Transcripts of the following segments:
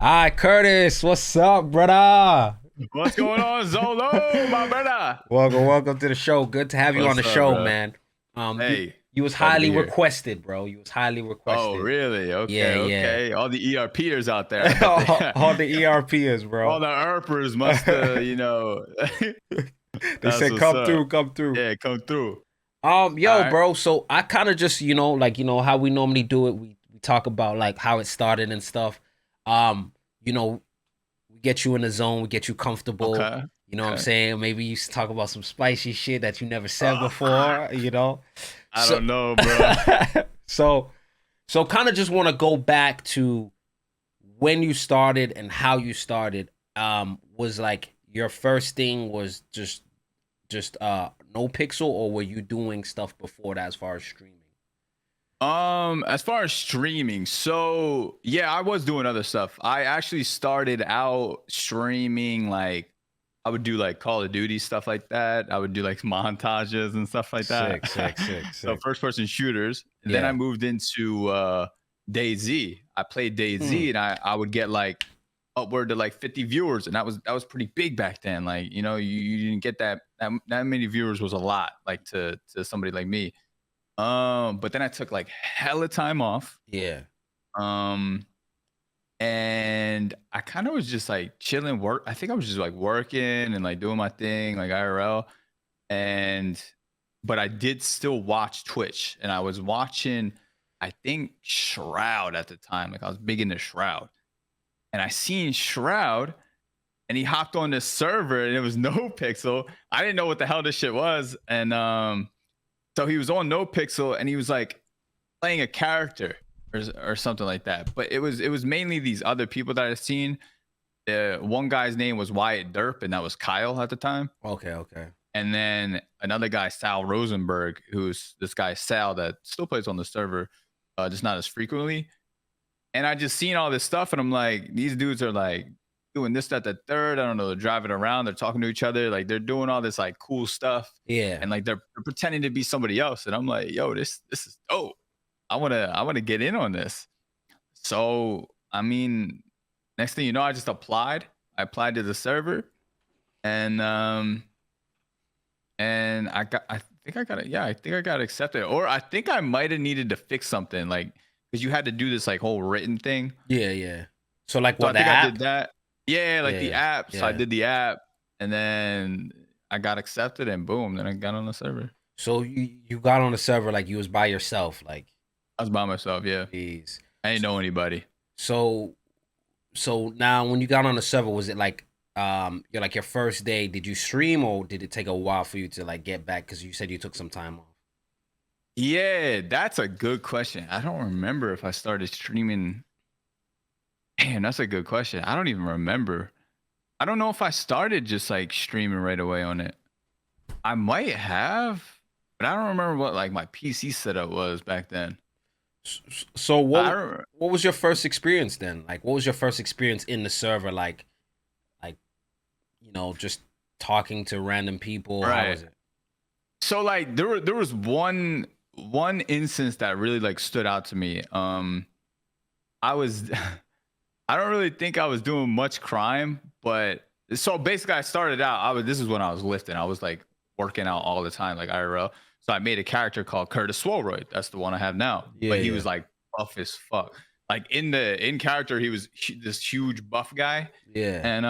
Hi, Curtis. What's up, brother? What's going on, Zolo, my brother? Welcome to the show. Good to have you on What's the up, show, bro? man. You Hey, you was glad to highly be here. requested, bro. You was highly Oh, requested. really? Yeah, Okay, yeah. okay. All the ERPers out there, I bet they, All the ERPers, all bro. the ERPers must, They that's said, what's "Come up. through, come through." Yeah, come through. All Yo, right. bro. So I kind of just, how we normally do it. We talk about like how it started and stuff. You know, we get you in the zone, we get you comfortable. Okay. You know what I'm Okay. saying? Maybe you talk about some spicy shit that you never said before, you know? I So don't know, bro. so so kind of just want to go back to when you started and how you started. Was like your first thing was just NoPixel, or were you doing stuff before that as far as streaming? As far as streaming, so yeah, I was doing other stuff. I actually started out streaming like I would do like Call of Duty stuff like that. I would do like montages and stuff like that. Sick, sick, sick, So sick. first person shooters. Then I Yeah. moved into DayZ. I played Hmm. DayZ and I would get like upward to like 50 viewers, and that was pretty big back then. Like, you didn't get that many viewers was a lot, like to somebody like me. But then I took like hella time off. Yeah. Um, and I kind of was just like chilling work. I think I was just like working and like doing my thing, like IRL. And but I did still watch Twitch, and I was watching, I think, Shroud at the time. Like I was big into Shroud. And I seen Shroud and he hopped on this server and it was no pixel. I didn't know what the hell this shit was. And so he was on no pixel and he was like playing a character or something like that. But it was mainly these other people that I've seen. One guy's name was Wyatt Derp, and that was Kyle at the time. Okay, okay. And then another guy, Sal Rosenberg, who's this guy Sal that still plays on the server, just not as frequently. And I just seen all this stuff, and I'm like, these dudes are like doing this, that, the third. I don't know. They're driving around. They're talking to each other. Like they're doing all this like cool stuff, Yeah. and like they're pretending to be somebody else. And I'm like, yo, this is dope. I wanna get in on this. So I mean, next thing you know, I just applied. I applied to the server, and I think I got it. Yeah, I think I got accepted, or I think I might have needed to fix something, like because you had to do this like whole written thing. Yeah, yeah. So like So what, I the think I did app? that. Yeah, like the Yeah, app. So I yeah. did the app, and then I got accepted, and boom, then I got on the server. So you got on the server like you was by yourself, like, I was by myself. Yeah, geez. I didn't know anybody. So so now when you got on the server, was it like you're like your first day, did you stream or did it take a while for you to like get back? Because you said you took some time off. Yeah, that's a good question. I don't remember if I started streaming. Damn, that's a good question. I don't even remember. I don't know if I started just like streaming right away on it. I might have, but I don't remember what like my PC setup was back then. So I don't. what was your first experience then? Like what was your first experience in the server, like just talking to random people? How Right. was it? So like there was one instance that really like stood out to me. I was I don't really think I was doing much crime, but so basically I started out, this is when I was lifting. I was like working out all the time, like IRL. So I made a character called Curtis Swolroyd. That's the one I have now. Yeah, But he yeah. was like buff as fuck. Like in character, he was this huge buff guy. Yeah. And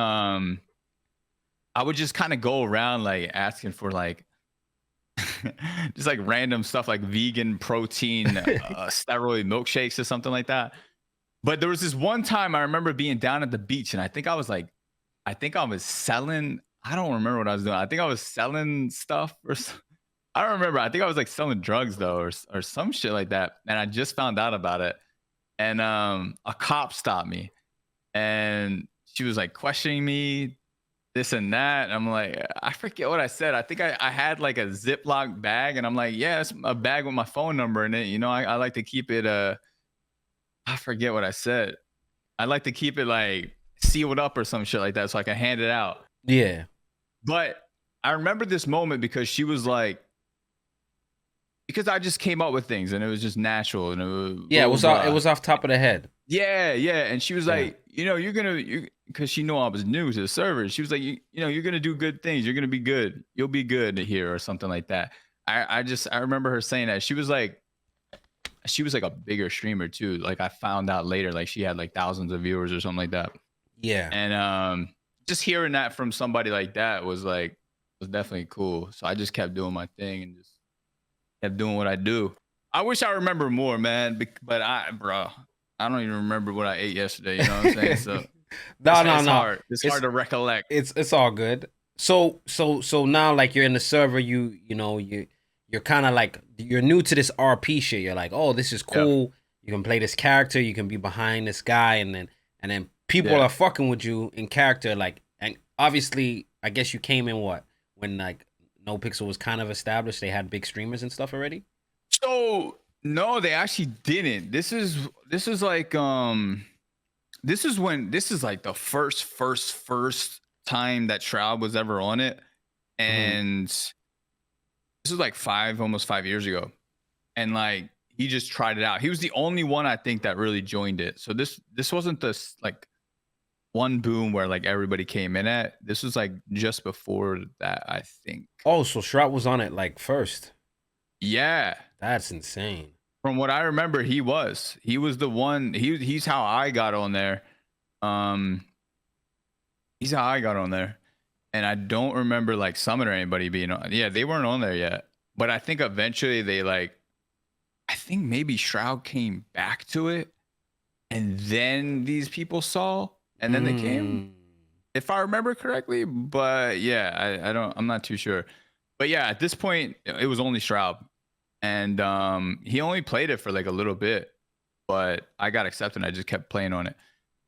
I would just kind of go around like asking for like just like random stuff like vegan protein steroid milkshakes or something like that. But there was this one time I remember being down at the beach, and I think I was selling. I don't remember what I was doing. I think I was selling stuff I don't remember. I think I was like selling drugs though, or some shit like that. And I just found out about it. And a cop stopped me, and she was like questioning me, this and that. And I'm like, I forget what I said. I think I had like a Ziploc bag, and I'm like, yeah, it's a bag with my phone number in it. I like to keep it. I forget what I said. I like to keep it like sealed up or some shit like that so I can hand it out. Yeah. But I remember this moment because she was like, because I just came up with things and it was just natural and it was Yeah, blah, it was off top of the head. yeah, and she was like, you know, because she knew I was new to the server. She was like, you know, you're gonna do good things. You're gonna be good. You'll be good here or something like that. I remember her saying that. She was like a bigger streamer too. Like I found out later, like she had like thousands of viewers or something like that. Yeah. And just hearing that from somebody like that was definitely cool. So I just kept doing my thing and just kept doing what I do. I wish I remember more, man. But I don't even remember what I ate yesterday. You know what I'm saying? So no. hard. It's hard to recollect. It's all good. So now like you're in the server, you're kind of like you're new to this RP shit. You're like, oh, this is cool. Yep. You can play this character. You can be behind this guy, and then people are fucking with you in character. Like, and obviously, I guess you came in when like NoPixel was kind of established. They had big streamers and stuff already. So no, they actually didn't. This is like this is like the first time that Shroud was ever on it, and this is like almost 5 years ago, and like he just tried it out. He was the only one I think that really joined it. So this wasn't this like one boom where like everybody came in at. This was like just before that, I think. Oh, so Shroud was on it like first. Yeah, that's insane. From what I remember, he was the one. He's how I got on there. He's how I got on there, and I don't remember like Summit or anybody being on. Yeah, they weren't on there yet, but I think eventually I think maybe Shroud came back to it, and then these people saw, and then they came, if I remember correctly. But yeah, I'm not too sure. But yeah, at this point, it was only Shroud. And he only played it for like a little bit, but I got accepted and I just kept playing on it.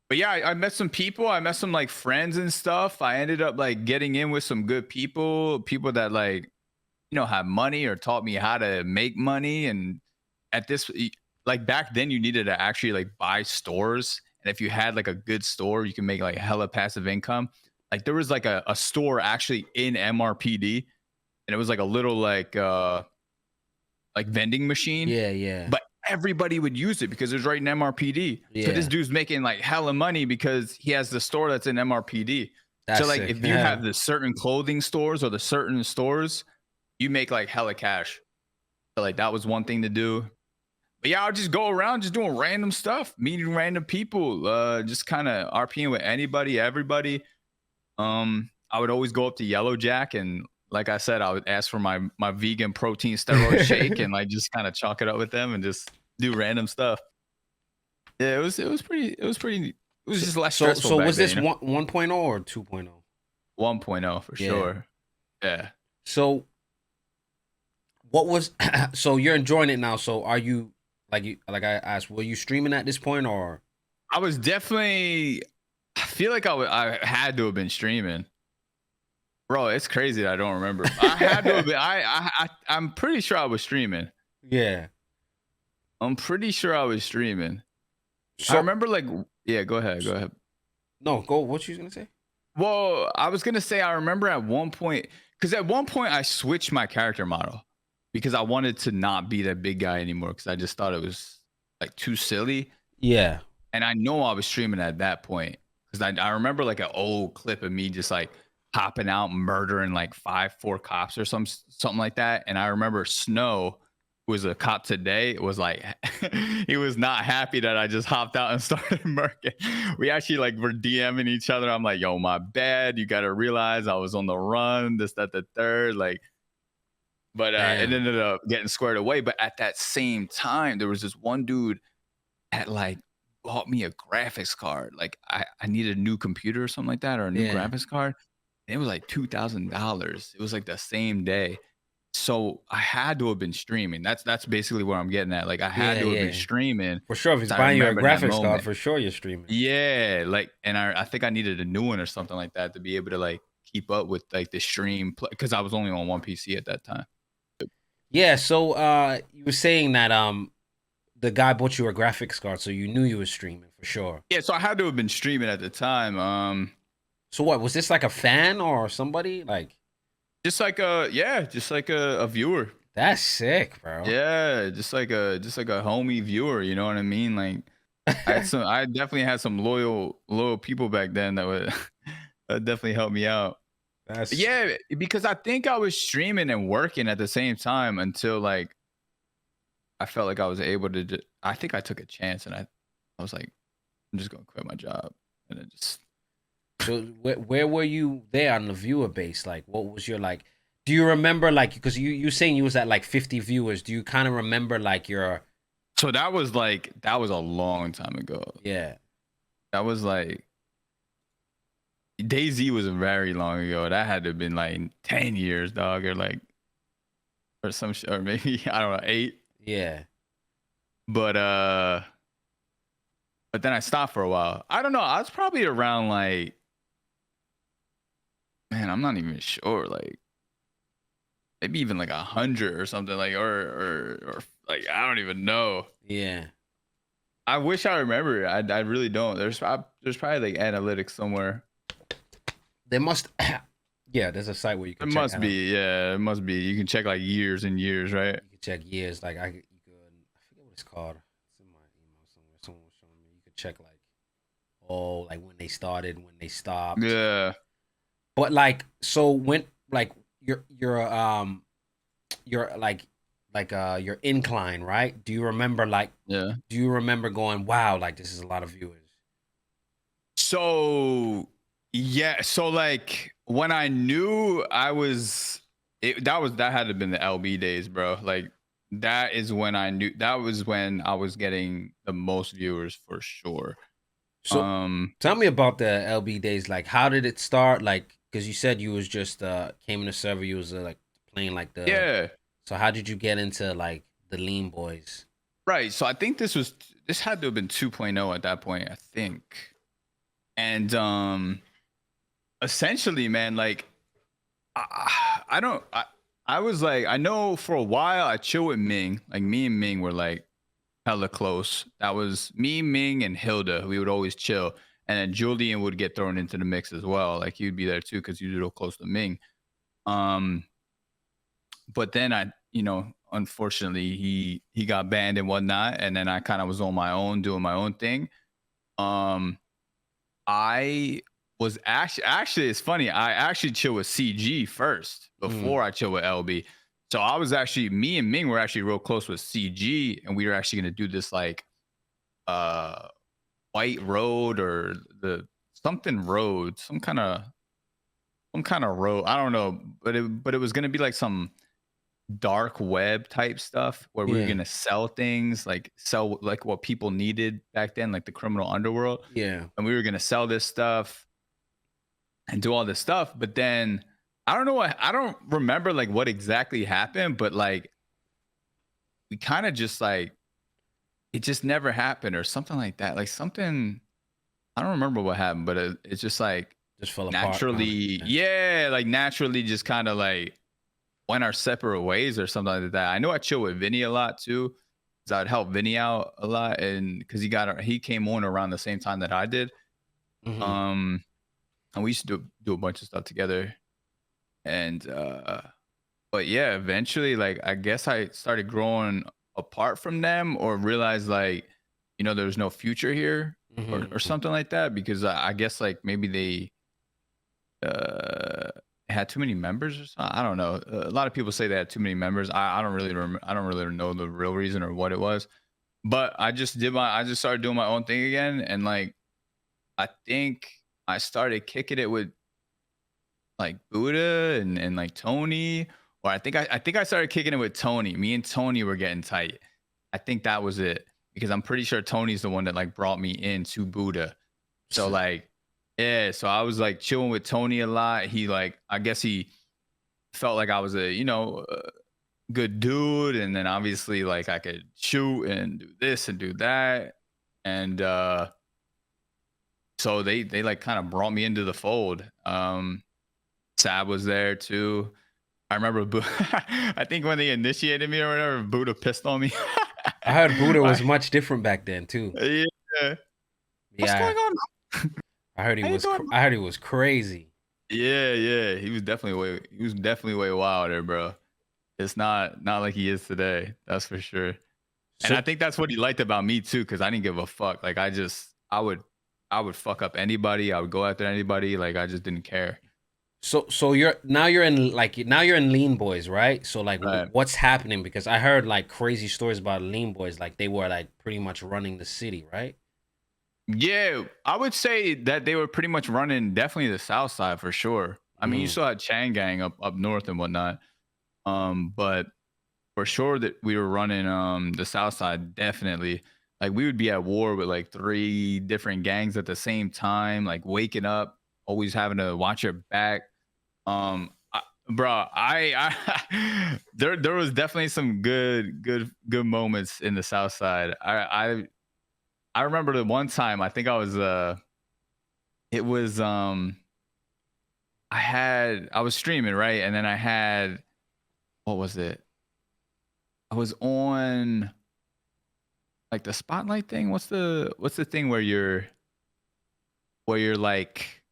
But yeah, I met some people. I met some like friends and stuff. I ended up like getting in with some good people that like, have money or taught me how to make money. And at this, like back then you needed to actually like buy stores. And if you had like a good store, you can make like hella passive income. Like there was like a store actually in MRPD, and it was like a little like vending machine. Yeah. But everybody would use it because it was right in MRPD. Yeah. So this dude's making like hella money because he has the store that's in MRPD. That's so like sick. If you have the certain clothing stores or the certain stores, you make like hella cash. So like that was one thing to do. But yeah, I'll just go around just doing random stuff, meeting random people, just kind of RPing with anybody, everybody. I would always go up to Yellow Jack, and like I said, I would ask for my vegan protein steroid shake and like just kind of chalk it up with them and just do random stuff. Yeah, it was just less stressful. So was this 1.0 or 2.0? 1.0 for sure. Yeah. So what was so you're enjoying it now? So are you like I asked, were you streaming at this point or? I was definitely. I feel like I had to have been streaming. Bro, it's crazy that I don't remember. I had to have been. I'm pretty sure I was streaming. Yeah. I'm pretty sure I was streaming. So, I remember like, yeah, go ahead. No, go. What you gonna say? Well, I was gonna say I remember at one point, because at one point I switched my character model because I wanted to not be that big guy anymore because I just thought it was like too silly. Yeah. And I know I was streaming at that point because I remember like an old clip of me just like hopping out, murdering like 4 cops or something like that. And I remember Snow, who was a cop today, was like, he was not happy that I just hopped out and started murking. We actually like were DMing each other. I'm like, yo, my bad. You got to realize I was on the run, this, that, the third. Like, but it ended up getting squared away. But at that same time, there was this one dude that like bought me a graphics card. Like I needed a new computer or something like that, or a new graphics card. It was like $2,000. It was like the same day. So I had to have been streaming. That's basically where I'm getting at. Like I had to have been streaming. For sure. If he's buying you a graphics card, for sure you're streaming. Yeah. Like, and I think I needed a new one or something like that to be able to like keep up with like the stream, because I was only on one PC at that time. Yeah. So you were saying that the guy bought you a graphics card, so you knew you were streaming for sure. Yeah. So I had to have been streaming at the time. So what, was this like a fan or somebody like? Just like a viewer. That's sick, bro. Yeah, just like a homie viewer, you know what I mean? Like I definitely had some loyal people back then that would that definitely help me out. That's Yeah, because I think I was streaming and working at the same time until like I felt like I was able to I think I took a chance and I was like, I'm just gonna quit my job. And then just so. Where were you there on the viewer base? Like, what was your like? Do you remember like because you saying you was at like 50 viewers? Do you kind of remember like your so that was a long time ago. yeah? That was like DayZ was very long ago. That had to have been like 10 years, dog, or like or some or maybe I don't know, 8. Yeah. But but then I stopped for a while. I don't know. I was probably around like man, I'm not even sure. Like maybe even like 100 or something like or like I don't even know. Yeah. I wish I remember. I really don't. There's probably like analytics somewhere. There must yeah, there's a site where you It can check must be. Yeah, it must be. You can check like years and years, right? you can check years. Like I forget what it's called. It's in my email somewhere. Someone was showing me. You could check like like when they started, when they stopped. Yeah. But like so when like your your incline, right? Do you remember like Yeah. do you remember going, wow, like this is a lot of viewers? So yeah, so like when I knew I was that had to have been the LB days, bro. Like that is when I knew that was when I was getting the most viewers for sure. So tell me about the LB days. Like how did it start? Like because you said you was just came in the server, you was like playing like the Yeah. so how did you get into like the Lean Boys? Right. So I think this had to have been 2.0 at that point, I think. And essentially, man, like I don't I was like I know for a while I chill with Ming. Like me and Ming were like hella close. That was me, Ming, and Hilda. We would always chill. And then Julian would get thrown into the mix as well. Like he'd be there too because he was real close to Ming. Um, but then unfortunately, he got banned and whatnot, and then I kind of was on my own doing my own thing. Um, I was actually it's funny. I actually chill with CG first before I chill with LB. So I was actually me and Ming were actually real close with CG, and we were actually gonna do this like white road or the something road, some kind of road. I don't know, but it was gonna be like some dark web type stuff where we were Yeah. gonna sell things, like sell like what people needed back then, like the criminal underworld. Yeah. And we were gonna sell this stuff and do all this stuff. But then I don't remember like what exactly happened, but like we kind of just like it just never happened or something like that. Like something I don't remember what happened, but it's just like Just fell apart. naturally, yeah, like naturally just kind of like went our separate ways or something like that. I know I chill with Vinny a lot too, because I'd help Vinny out a lot, and because he came on around the same time that I did. Mm-hmm. And we used to do a bunch of stuff together. And but yeah, eventually, like I guess I started growing apart from them, or realized like, there's no future here, or Mm-hmm. something like that, because I guess like maybe they had too many members or something. I don't know. A lot of people say they had too many members. I don't really I don't really know the real reason or what it was. But I just started doing my own thing again, and like I think I started kicking it with like Buddha and like Tony, or I think I started kicking it with Tony. Me and Tony were getting tight. I think that was it, because I'm pretty sure Tony's the one that like brought me into Buddha. So like, yeah, so I was like chilling with Tony a lot. He like, I guess he felt like I was a good dude, and then obviously like I could shoot and do this and do that, and so they like kind of brought me into the fold. Sab was there too. I remember I think when they initiated me or whatever, Buddha pissed on me. I heard Buddha was much different back then too. Yeah. What's Yeah, going on? I heard he How you was. doing? I heard he was crazy. Yeah. He was definitely way wilder, bro. It's not like he is today. That's for sure. And I So think that's what he liked about me too, because I didn't give a fuck. Like I would fuck up anybody. I would go after anybody. Like I just didn't care. so you're in like now you're in Lean Boys, right? So like Right. what's happening? Because I heard like crazy stories about Lean Boys, like they were like pretty much running the city, right? Yeah, I would say that they were pretty much running definitely the South Side for sure. I mean, you Mm. still had Chang Gang up north and whatnot. But for sure that we were running the South Side definitely. Like we would be at war with like 3 different gangs at the same time, like waking up, always having to watch your back. Bro, there was definitely some good moments in the South Side. I remember the one time I think I was it was I was streaming, right? And then I had, what was it? I was on like the spotlight thing. What's the thing where you're like,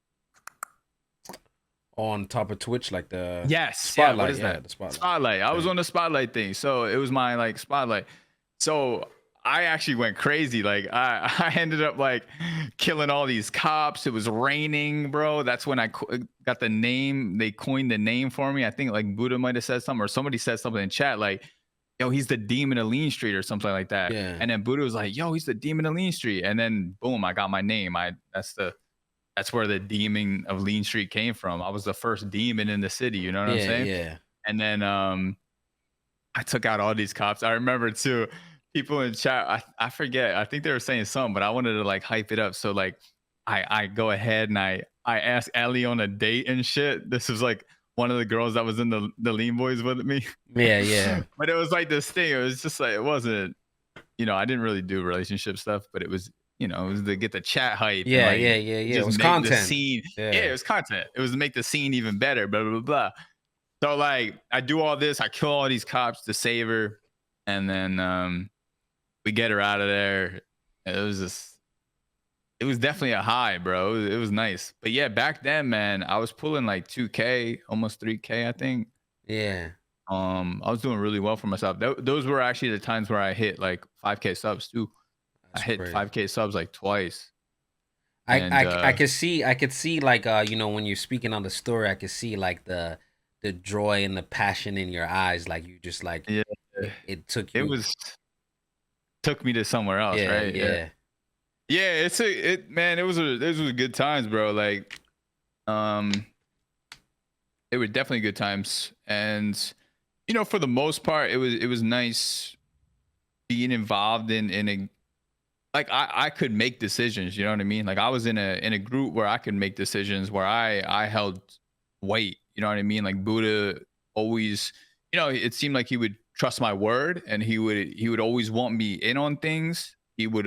On top of Twitch, like the yes, yeah, what spotlight, is yeah, that? the spotlight. Spotlight. I was Okay. on the spotlight thing. So it was my like spotlight. So I actually went crazy. Like I ended up like killing all these cops. It was raining, bro. That's when I got the name. They coined the name for me. I think like Buddha might have said something, or somebody said something in chat like, yo, he's the demon of Lean Street or something like that. Yeah. And then Buddha was like, yo, he's the demon of Lean Street. And then boom, I got my name. That's where the demon of Lean Street came from. I was the first demon in the city, you know what I'm Yeah, saying? yeah. And then I took out all these cops. I remember too, people in chat, I forget, I think they were saying something, but I wanted to like hype it up. So like I go ahead and I asked Ellie on a date and shit. This was like one of the girls that was in the Lean Boys with me. Yeah, yeah. But it was like this thing. It was just like, it wasn't, I didn't really do relationship stuff, but it was, it was to get the chat hype and Yeah, like yeah, yeah, yeah. It just was make the content. scene. Yeah, it Yeah. was content. It was to make the scene even better, blah, blah, blah. So like I do all this, I kill all these cops to save her, and then we get her out of there. It was definitely a high, bro. It was nice. But yeah, back then, man, I was pulling like 2K, almost 3K, I think. Yeah. I was doing really well for myself. Those were actually the times where I hit like 5K subs too. I That's hit crazy. 5K subs like twice. I And I I could see like when you're speaking on the story, I could see like the joy and the passion in your eyes, like you just like yeah, it took it you. was took me to somewhere else, Yeah, right? Yeah. yeah. Yeah, man, those were good times, bro. Like um they were definitely good times. And for the most part, it was nice being involved in a, like I could make decisions, you know what I mean? Like I was in a group where I could make decisions, where I held weight, you know what I mean? Like Buddha always, it seemed like he would trust my word, and he would always want me in on things. He would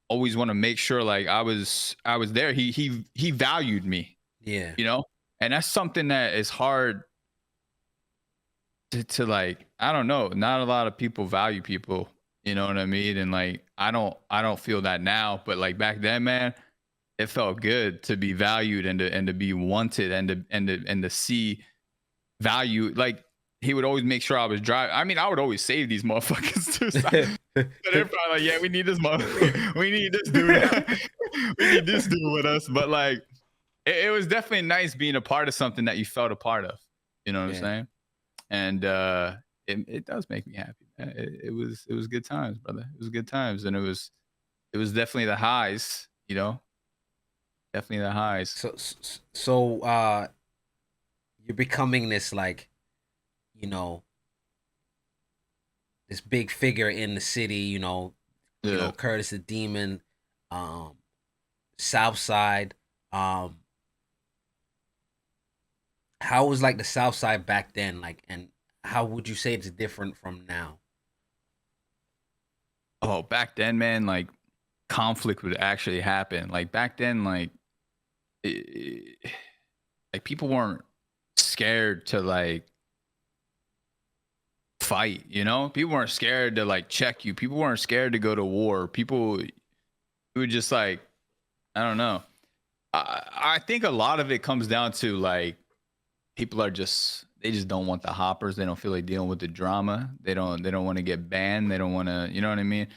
always want to make sure like I was there. He valued me, Yeah. you know? And that's something that is hard to like, I don't know, not a lot of people value people, you know what I mean? And like I don't feel that now, but like back then, man, it felt good to be valued, and to be wanted, and to see value. Like he would always make sure I was driving. I mean, I would always save these motherfuckers too. So they're probably like, yeah, we need this motherfucker. We need this dude. We need this dude with us. But like it was definitely nice being a part of something that you felt a part of. You know what I'm Yeah. saying? And it does make me happy, man. It was good times, brother. It was good times, and it was definitely the highs, definitely the highs. So you're becoming this like, you know, this big figure in the city, Yeah. Curtis the Demon, um, Southside. Um, how was like the Southside back then? Like, and how would you say it's different from now? Oh, back then, man, like conflict would actually happen. Like back then, like people weren't scared to like fight. People weren't scared to like check you. People weren't scared to go to war. People would just like, I don't know. I think a lot of it comes down to like people are just they just don't want the hoppers. They don't feel like dealing with the drama. They don't want to get banned. They don't want to, you know what I mean?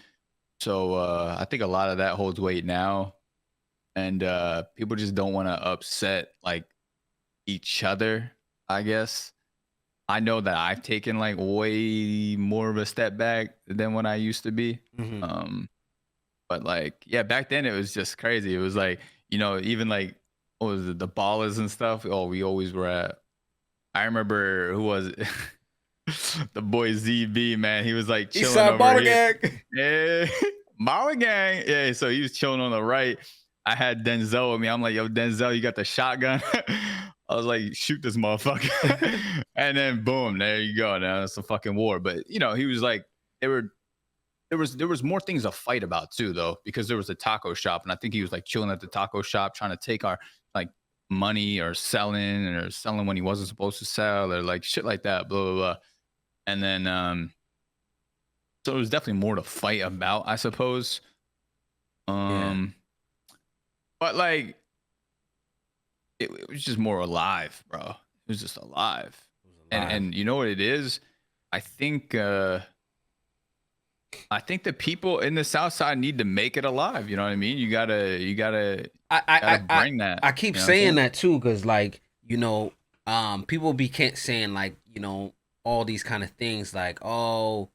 So I think a lot of that holds weight now, and people just don't want to upset like each other, I guess. I know that I've taken like way more of a step back than what I used to be. Mm-hmm. But like, yeah, back then it was just crazy. It was like, you know, even like what was it, the ballers and stuff. Oh, we always were at. I remember who was it? The boy ZB, man. He was like chilling Eastside over Baller here. Gang. Yeah, Baller Gang. Yeah, so he was chilling on the right. I had Denzel with me. I'm like, yo, Denzel, you got the shotgun? I was like, shoot this motherfucker. And then boom, there you go. Now it's a fucking war. But you know, he was like, there was more things to fight about too, though, because there was a taco shop, and I think he was like chilling at the taco shop trying to take our like money or selling when he wasn't supposed to sell or like shit like that, blah blah blah. And then so it was definitely more to fight about, I suppose. Yeah. But like it was just more alive, bro. It was just alive. And you know what it is? I think the people in the South Side need to make it alive. You know what I mean? You gotta bring that. I keep saying that too, because like, you know, people be saying like, you know, all these kind of things like, oh,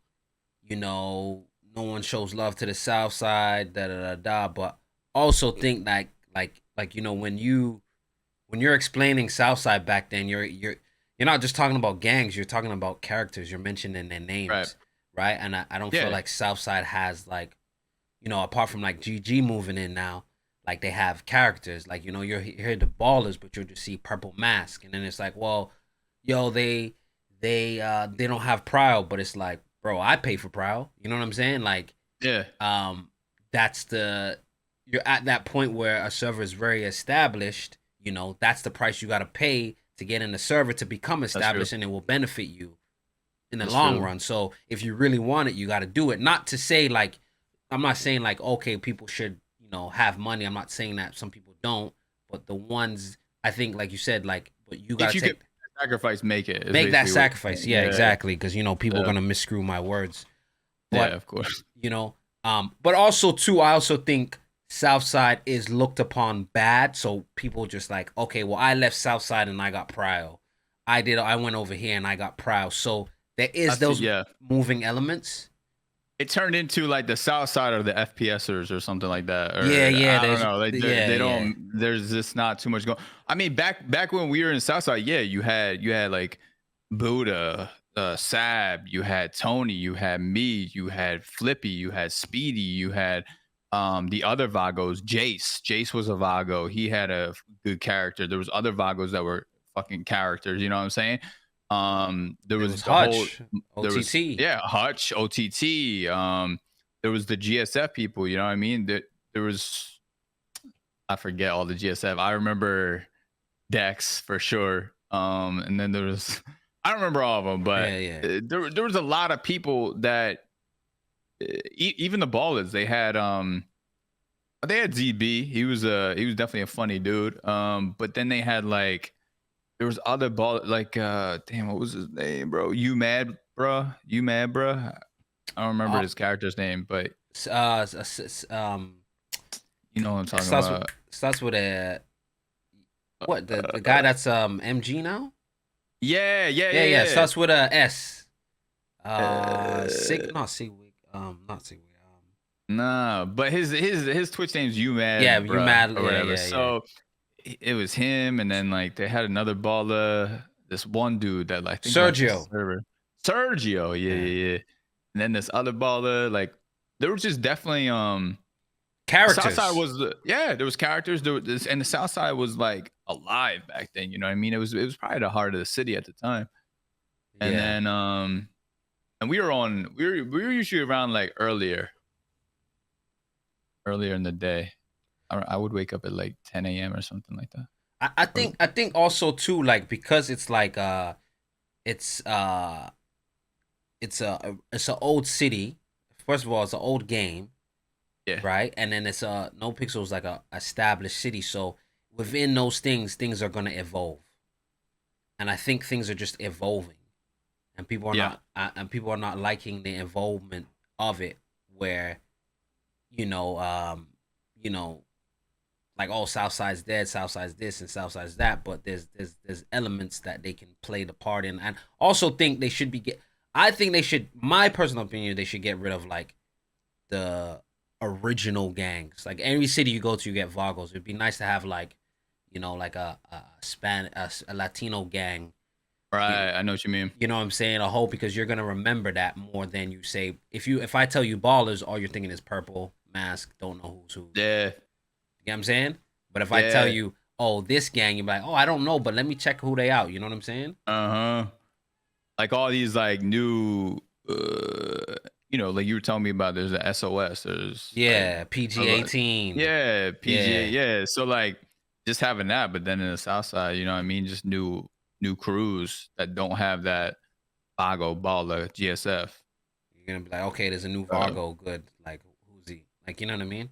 you know, no one shows love to the South Side, da da da da. But also think like you know, when you're explaining South Side back then, you're not just talking about gangs, you're talking about characters. You're mentioning their names, right? And I don't feel like Southside has like, you know, apart from like GG moving in now, like they have characters. Like, you know, you're here the ballers, but you'll just see Purple Mask, and then it's like, well, yo, they don't have Prowl, but it's like, bro, I pay for Prowl. You know what I'm saying? Like, that's you're at that point where a server is very established. You know, that's the price you got to pay to get in the server to become established, and it will benefit you in the long run. So if you really want it, you got to do it. Not to say like, I'm not saying like, okay, people should, you know, have money. I'm not saying that some people don't, but the ones, I think, like you said, like, but you got to take sacrifice, make that sacrifice. Yeah, exactly. Because, you know, people are going to misscrew my words. But, of course. You know, but also too, I also think Southside is looked upon bad, so people just like, okay, well, I left Southside and I got Prowl. I went over here and I got Prowl. So there is those moving elements. It turned into like the South Side of the FPSers or something like that. Or, yeah. I don't know. Like, they don't. There's just not too much going. I mean, back when we were in Southside, you had like Buddha, Sab, you had Tony, you had me, you had Flippy, you had Speedy, you had the other Vagos. Jace was a Vago. He had a good character. There was other Vagos that were fucking characters. You know what I'm saying? There was the Hutch, OTT. Hutch, OTT. There was the GSF people. You know what I mean? There was, I forget all the GSF. I remember Dex for sure. And then there was, I don't remember all of them, but there was a lot of people that even the ballers, they had ZB. He was definitely a funny dude. But then they had like, there was other ball like damn, what was his name, bro? You mad, bro? I don't remember his character's name, but you know what I'm talking about. Starts with a what? The guy that's MG now? Yeah. Starts with a S. Not Sigwig. Nah, but his Twitch name's You Mad. Yeah, You Mad or whatever. So it was him, and then like they had another baller, this one dude that like Sergio. Yeah. And then this other baller, like there was just definitely characters. Southside was there was characters. And the Southside was like alive back then. You know what I mean? It was probably the heart of the city at the time. And then and we were usually around like earlier in the day. I would wake up at like 10 a.m. or something like that. I think also too, like, because it's like it's an old city. First of all, it's an old game. Yeah. Right? And then it's NoPixel is like a established city. So within those things are gonna evolve. and I think things are just evolving, and Yeah. people are not liking the involvement of it, where you know, you know, like, oh, Southside's dead, Southside's this, and Southside's that, but there's elements that they can play the part in, and also think they should be get. I think they should. My personal opinion, they should get rid of like the original gangs. Like every city you go to, you get Vagos. It'd be nice to have like, like a Latino gang. Right. I know what you mean. You know what I'm saying? A whole, because you're gonna remember that more than you say. If I tell you ballers, all you're thinking is purple mask. Don't know who's who. Yeah. You know what I'm saying? But if I tell Yeah. you, oh, this gang, you're like, oh, I don't know, but let me check who they out. You know what I'm saying? Uh-huh. Like all these like new like you were telling me about, there's the SOS, there's like Yeah, like, PG-18. yeah, PGA, Yeah. yeah. So like just having that, but then in the South Side, you know what I mean? Just new crews that don't have that Bago Baller GSF. You're gonna be like, okay, there's a new Uh, Vargo, good. Like, who's he? Like, you know what I mean?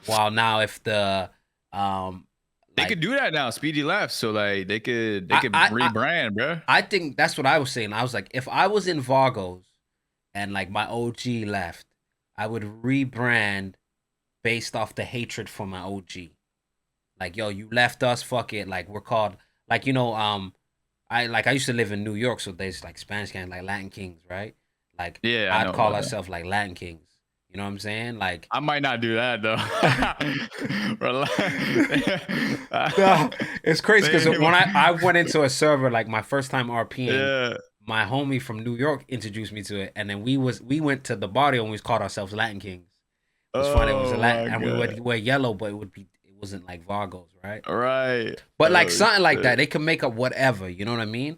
While now, if the they like could do that now. Speedy left, so like they I could I I, rebrand, bro. I think that's what I was saying. I was like, if I was in Vargos and like my OG left, I would rebrand based off the hatred for my OG. Like, yo, you left us, fuck it. Like, we're called, like, I used to live in New York, so there's like Spanish gangs, like Latin Kings, right? Like, Yeah, I I'd know call about that. ourselves like Latin Kings. You know what I'm saying? Like, I might not do that though. no, it's crazy because They- when I went into a server, like my first time RPing, yeah. my homie from New York introduced me to it, and then we went to the barrio and we called ourselves Latin Kings. It was funny. It was a Oh Latin, my and we god. would wear yellow, but it wasn't like Vargos, right? Right. But like Oh something like shit. that, they could make up whatever. You know what I mean?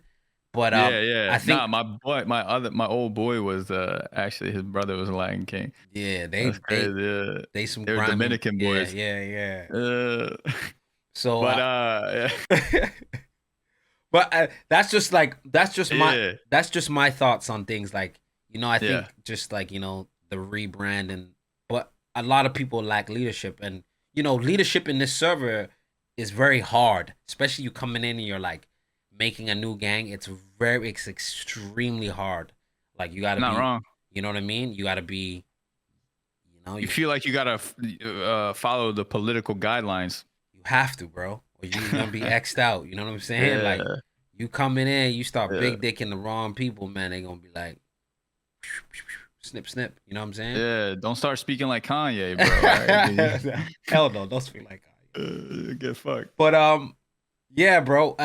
But Yeah, yeah. I Nah, think my old boy was actually his brother was a Lion King. yeah, That's crazy. Yeah. they some They were grimy. Dominican Yeah, boys. yeah, yeah. Uh, So, but yeah. but that's just like Yeah. that's just my thoughts on things. Like, I Yeah. think just like the rebrand, but a lot of people lack leadership, and leadership in this server is very hard, especially you coming in and you're like making a new gang. It's extremely hard. Like, you got to Not be, wrong. you know what I mean? You got to be, You you feel like you gotta follow the political guidelines. you have to, bro, or you're gonna be x'd out. You know what I'm saying? Like, Yeah. you coming in, you start Yeah. big dicking the wrong people, man. They gonna be like, snip, snip. You know what I'm saying? Yeah. Don't start speaking like Kanye, bro. Right? Hell no, don't speak like that. Get fucked. But yeah, bro.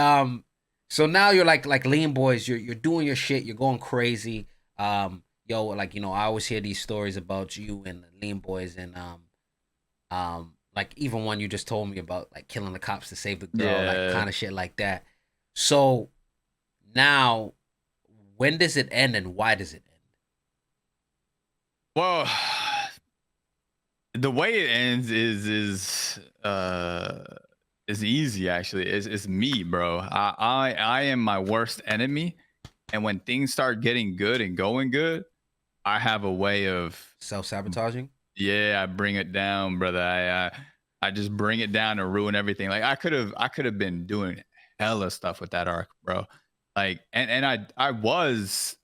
So now you're like LeanBois. You're doing your shit. You're going crazy. Yo, like, I always hear these stories about you and the LeanBois, and like even one you just told me about, like killing the cops to save the girl, like Yeah. kind of shit like that. So now, when does it end, and why does it end? Well, the way it ends is easy actually. It's me, bro. I am my worst enemy, and when things start getting good and going good, I have a way of Self-sabotaging? I bring it down, brother. I just bring it down and ruin everything. Like I could have been doing hella stuff with that arc, bro. Like and I was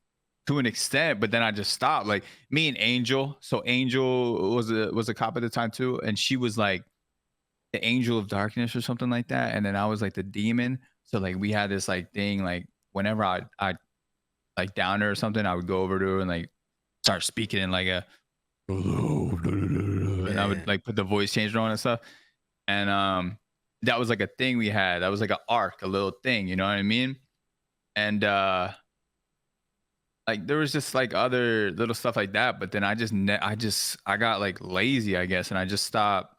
to an extent, but then I just stopped. Like me and Angel. So Angel was a cop at the time too, and she was like the angel of darkness or something like that, and then I was like the demon. So like we had this like thing, like whenever I like down her or something, I would go over to her and like start speaking in like a and I would like put the voice changer on and stuff. And that was like a thing we had. That was like an arc, a little thing, you know what I mean? And like there was just like other little stuff like that, but then I got like lazy, I guess, and I just stopped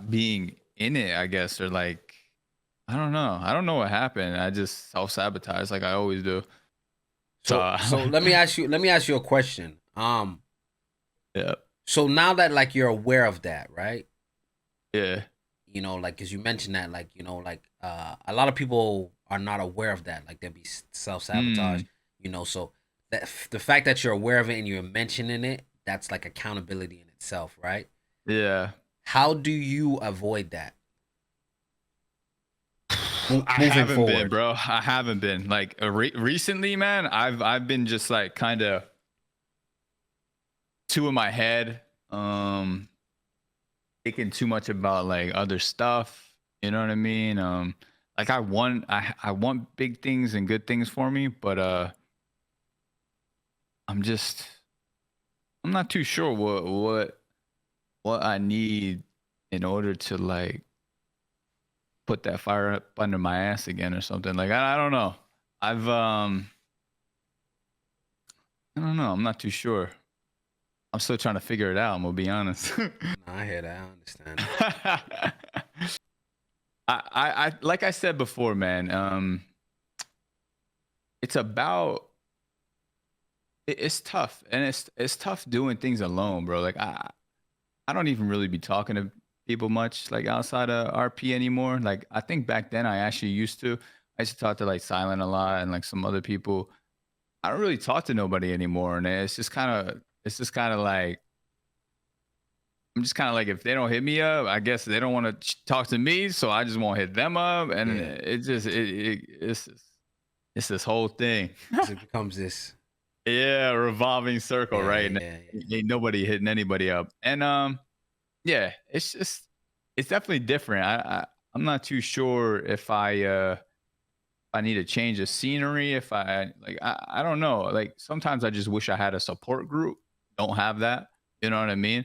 being in it, I guess, or like I don't know. I don't know what happened. I just self-sabotaged like I always do. So let me ask you a question. Yeah. So now that like you're aware of that, right? Yeah. Like, because you mentioned that, like, a lot of people are not aware of that. Like, they'll be self-sabotage, Mm, so that the fact that you're aware of it and you're mentioning it, that's like accountability in itself, right? yeah. How do you avoid that? I moving haven't been, forward? bro. I haven't been. Like recently, man. I've been just like kind of too in my head. Thinking too much about like other stuff. You know what I mean? Like I want big things and good things for me, but I'm just I'm not too sure what I need in order to like put that fire up under my ass again or something. Like I don't know. I've I don't know. I'm not too sure. I'm still trying to figure it out. I'm gonna be honest. No, I hear that. I understand. I like I said before, man. It's about it's tough, and it's tough doing things alone, bro. Like I don't even really be talking to people much like outside of RP anymore. Like I think back then I actually used to. I used to talk to like Silent a lot and like some other people. I don't really talk to nobody anymore, and it's just kind of like I'm just kind of like if they don't hit me up, I guess they don't want to talk to me, so I just won't hit them up, and Yeah. it's this whole thing. It becomes this. Yeah, revolving circle, Yeah, right? yeah, And yeah, ain't nobody hitting anybody up. And yeah, it's definitely different. I'm not too sure if I need to change the scenery, if I like I don't know. Like sometimes I just wish I had a support group. Don't have that. You know what I mean?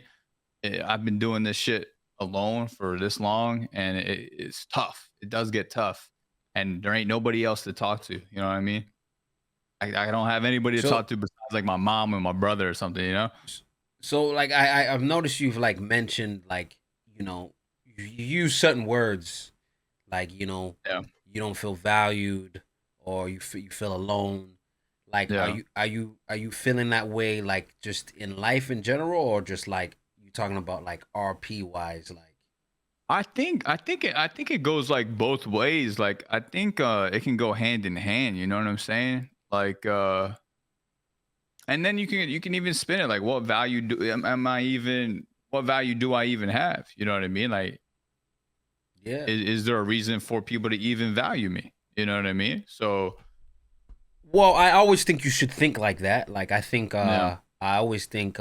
I've been doing this shit alone for this long, and it's tough. It does get tough, and there ain't nobody else to talk to. You know what I mean? I don't have anybody to So, talk to besides like my mom and my brother or something. You know? so like I've noticed you've like mentioned like you use certain words like Yeah. you don't feel valued or you feel alone. Like Yeah. are you feeling that way like just in life in general or just like you talking about like RP wise like I think it goes like both ways. Like I think it can go hand in hand, you know what I'm saying? Like and then you can even spin it like what value am I even what value do I even have? You know what I mean? Like yeah. is there a reason for people to even value me? You know what I mean? So Well, I always think you should think like that. Like I think yeah, I always think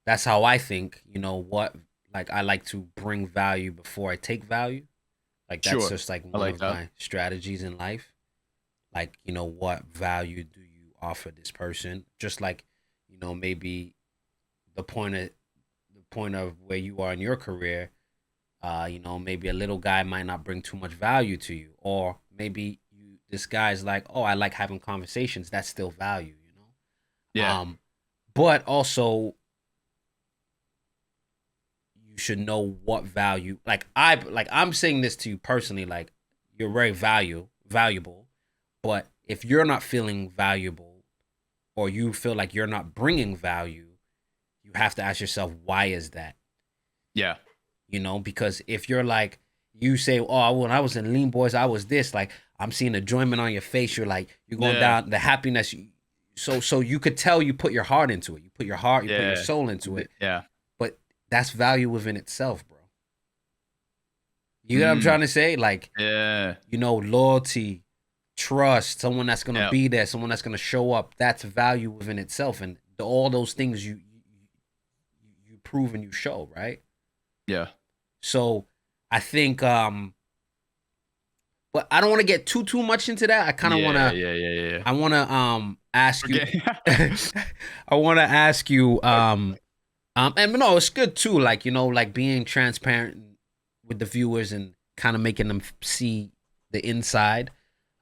that's how I think, what like I like to bring value before I take value. Like that's sure. just like I one like of that. my strategies in life. Like, what value do you offer this person? Just like, maybe the point of where you are in your career, maybe a little guy might not bring too much value to you. Or maybe this guy's like, oh, I like having conversations. That's still value. Yeah. But also you should know what value I'm saying this to you personally, like you're very valuable, but if you're not feeling valuable or you feel like you're not bringing value, you have to ask yourself why is that? Yeah. Because if you're like you say, oh, when I was in Lean Boys I was this, like I'm seeing enjoyment on your face, you're like you're going Yeah. down the happiness, so you could tell you put your heart into it, you put your Yeah. soul into it, Yeah. but that's value within itself, bro. You know what I'm Mm, trying to say? Like, yeah. loyalty, trust, someone that's gonna Yeah. be there, someone that's gonna show up. That's value within itself, and all those things you prove and you show, right? Yeah. So, I think, but I don't want to get too much into that. I kind of Yeah. wanna, Yeah. Yeah. Yeah. ask you. Okay. I want to ask you, and no, it's good too. Like like being transparent with the viewers and kind of making them see the inside.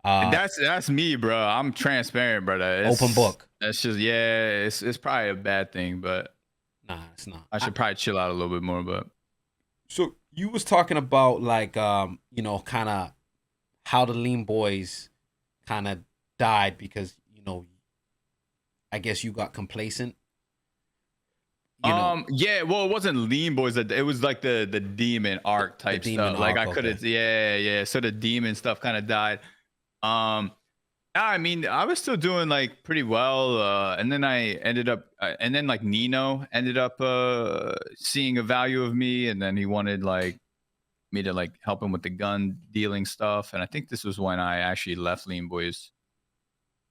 And Uh, that's me, bro. I'm transparent, brother. Open It's book. that's just yeah. It's probably a bad thing, but Nah, it's not. I should probably chill out a little bit more. But So you was talking about like kind of how the Lean Boys kind of died because I guess you got complacent. yeah. Well, it wasn't Lean Boys. It was like the demon arc The type demon stuff. Like arc. I Okay. couldn't. Yeah. Yeah. So the demon stuff kind of died. Um. Yeah, I mean, I was still doing like pretty well, and then I ended up, and then like Nino ended up seeing a value of me, and then he wanted like me to like help him with the gun dealing stuff. And I think this was when I actually left LeanBois.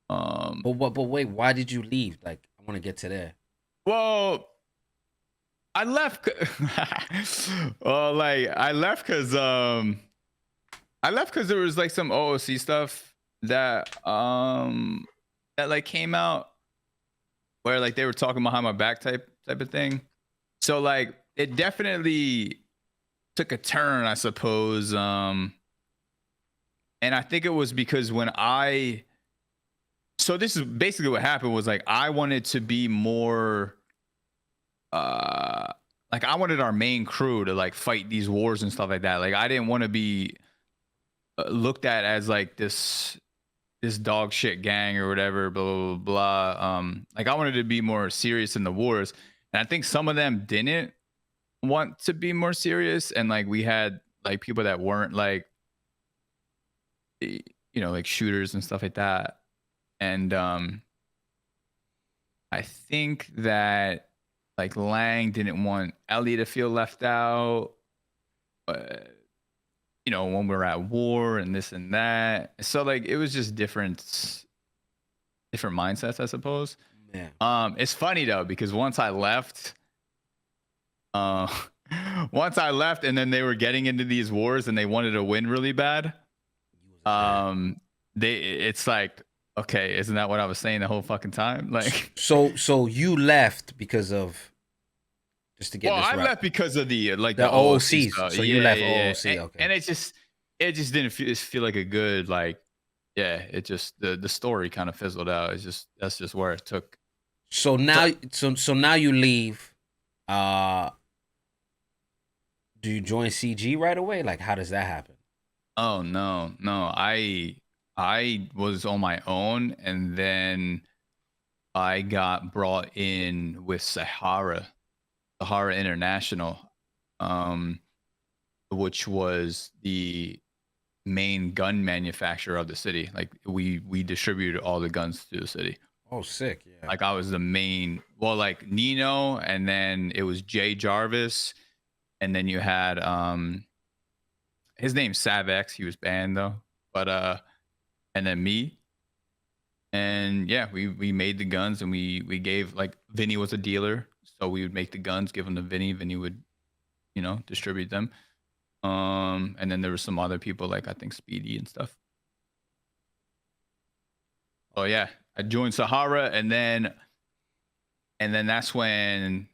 But wait, why did you leave? Like, I want to get to there. Well, I left. Well, like I left because there was like some OOC stuff that that like came out where like they were talking behind my back type of thing. So like it definitely took a turn, I suppose. And I think it was because when so this is basically what happened was like I wanted to be more like I wanted our main crew to like fight these wars and stuff like that. Like I didn't want to be looked at as like this dog shit gang or whatever, blah blah blah. Like I wanted to be more serious in the wars, and I think some of them didn't want to be more serious, and like we had like people that weren't like like shooters and stuff like that. And I think that like Lang didn't want Ellie to feel left out, when we're at war and this and that. So like it was just different mindsets, I suppose. Yeah. It's funny though, because once I left and then they were getting into these wars and they wanted to win really bad. It's like, okay, isn't that what I was saying the whole fucking time? Like, so you left because of, just to get this right. I left because of the OOC stuff. So you left OOC, and, okay. And it just didn't feel like a good, like, it just the story kind of fizzled out. That's just where it took. So now you leave. Do you join CG right away? Like, how does that happen? Oh no, I was on my own, and then I got brought in with Sahara International, which was the main gun manufacturer of the city. Like we distributed all the guns to the city. Oh, sick. Yeah. Like I was the main, like Nino, and then it was Jay Jarvis, and then you had his name's Savex. He was banned though, but and then me. And yeah, we made the guns, and we gave, like, Vinny was a dealer, so we would make the guns, give them to Vinny. Vinny would, distribute them. And then there were some other people, like I think Speedy and stuff. Oh yeah, I joined Sahara, and then that's when,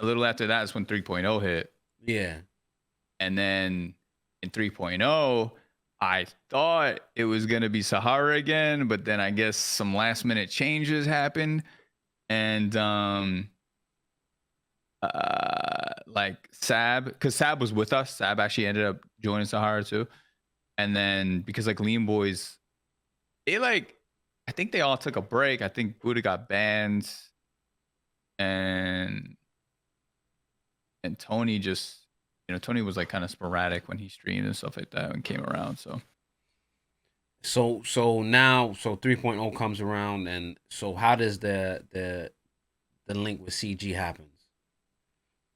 a little after that is when 3.0 hit. Yeah. And then in 3.0, I thought it was going to be Sahara again, but then I guess some last minute changes happened. And like Sab, because Sab was with us. Sab actually ended up joining Sahara too. And then because like LeanBois, I think they all took a break. I think Buddha got banned. And Tony just, Tony was like kind of sporadic when he streamed and stuff like that and came around. So now 3.0 comes around, and so how does the link with CG happens?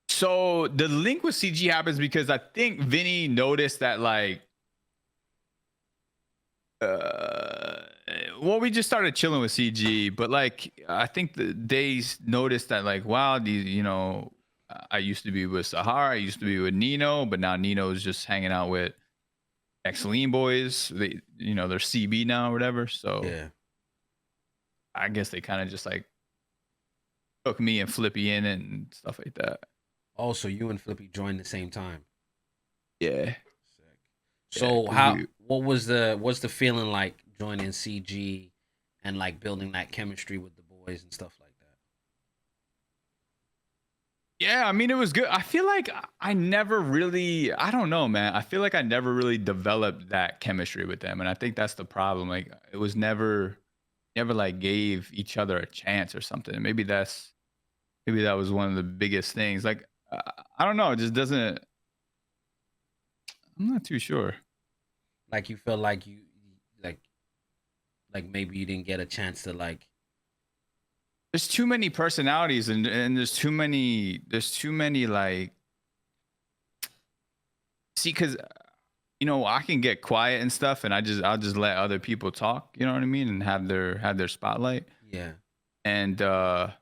So the link with CG happens because I think Vinny noticed that, like, we just started chilling with CG, but like I think they noticed that, like, wow, these, I used to be with Sahara, I used to be with Nino, but now Nino is just hanging out with LeanBois. They, they're CB now or whatever. So yeah, I guess they kind of just like took me and Flippy in and stuff like that. Oh, so you and Flippy joined the same time? Yeah. Sick. So what's the feeling like joining CG and like building that chemistry with the boys and stuff like that? Yeah, I mean, it was good. I feel like I never really, I don't know, man. I feel like I never really developed that chemistry with them. And I think that's the problem. Like, it was never like gave each other a chance or something. Maybe that was one of the biggest things. Like, I don't know. It just doesn't, I'm not too sure. Like, you feel like you, like maybe you didn't get a chance to, like, there's too many personalities, and there's too many like, see, because I can get quiet and stuff, and I'll just let other people talk. You know what I mean, and have their spotlight. Yeah. And there's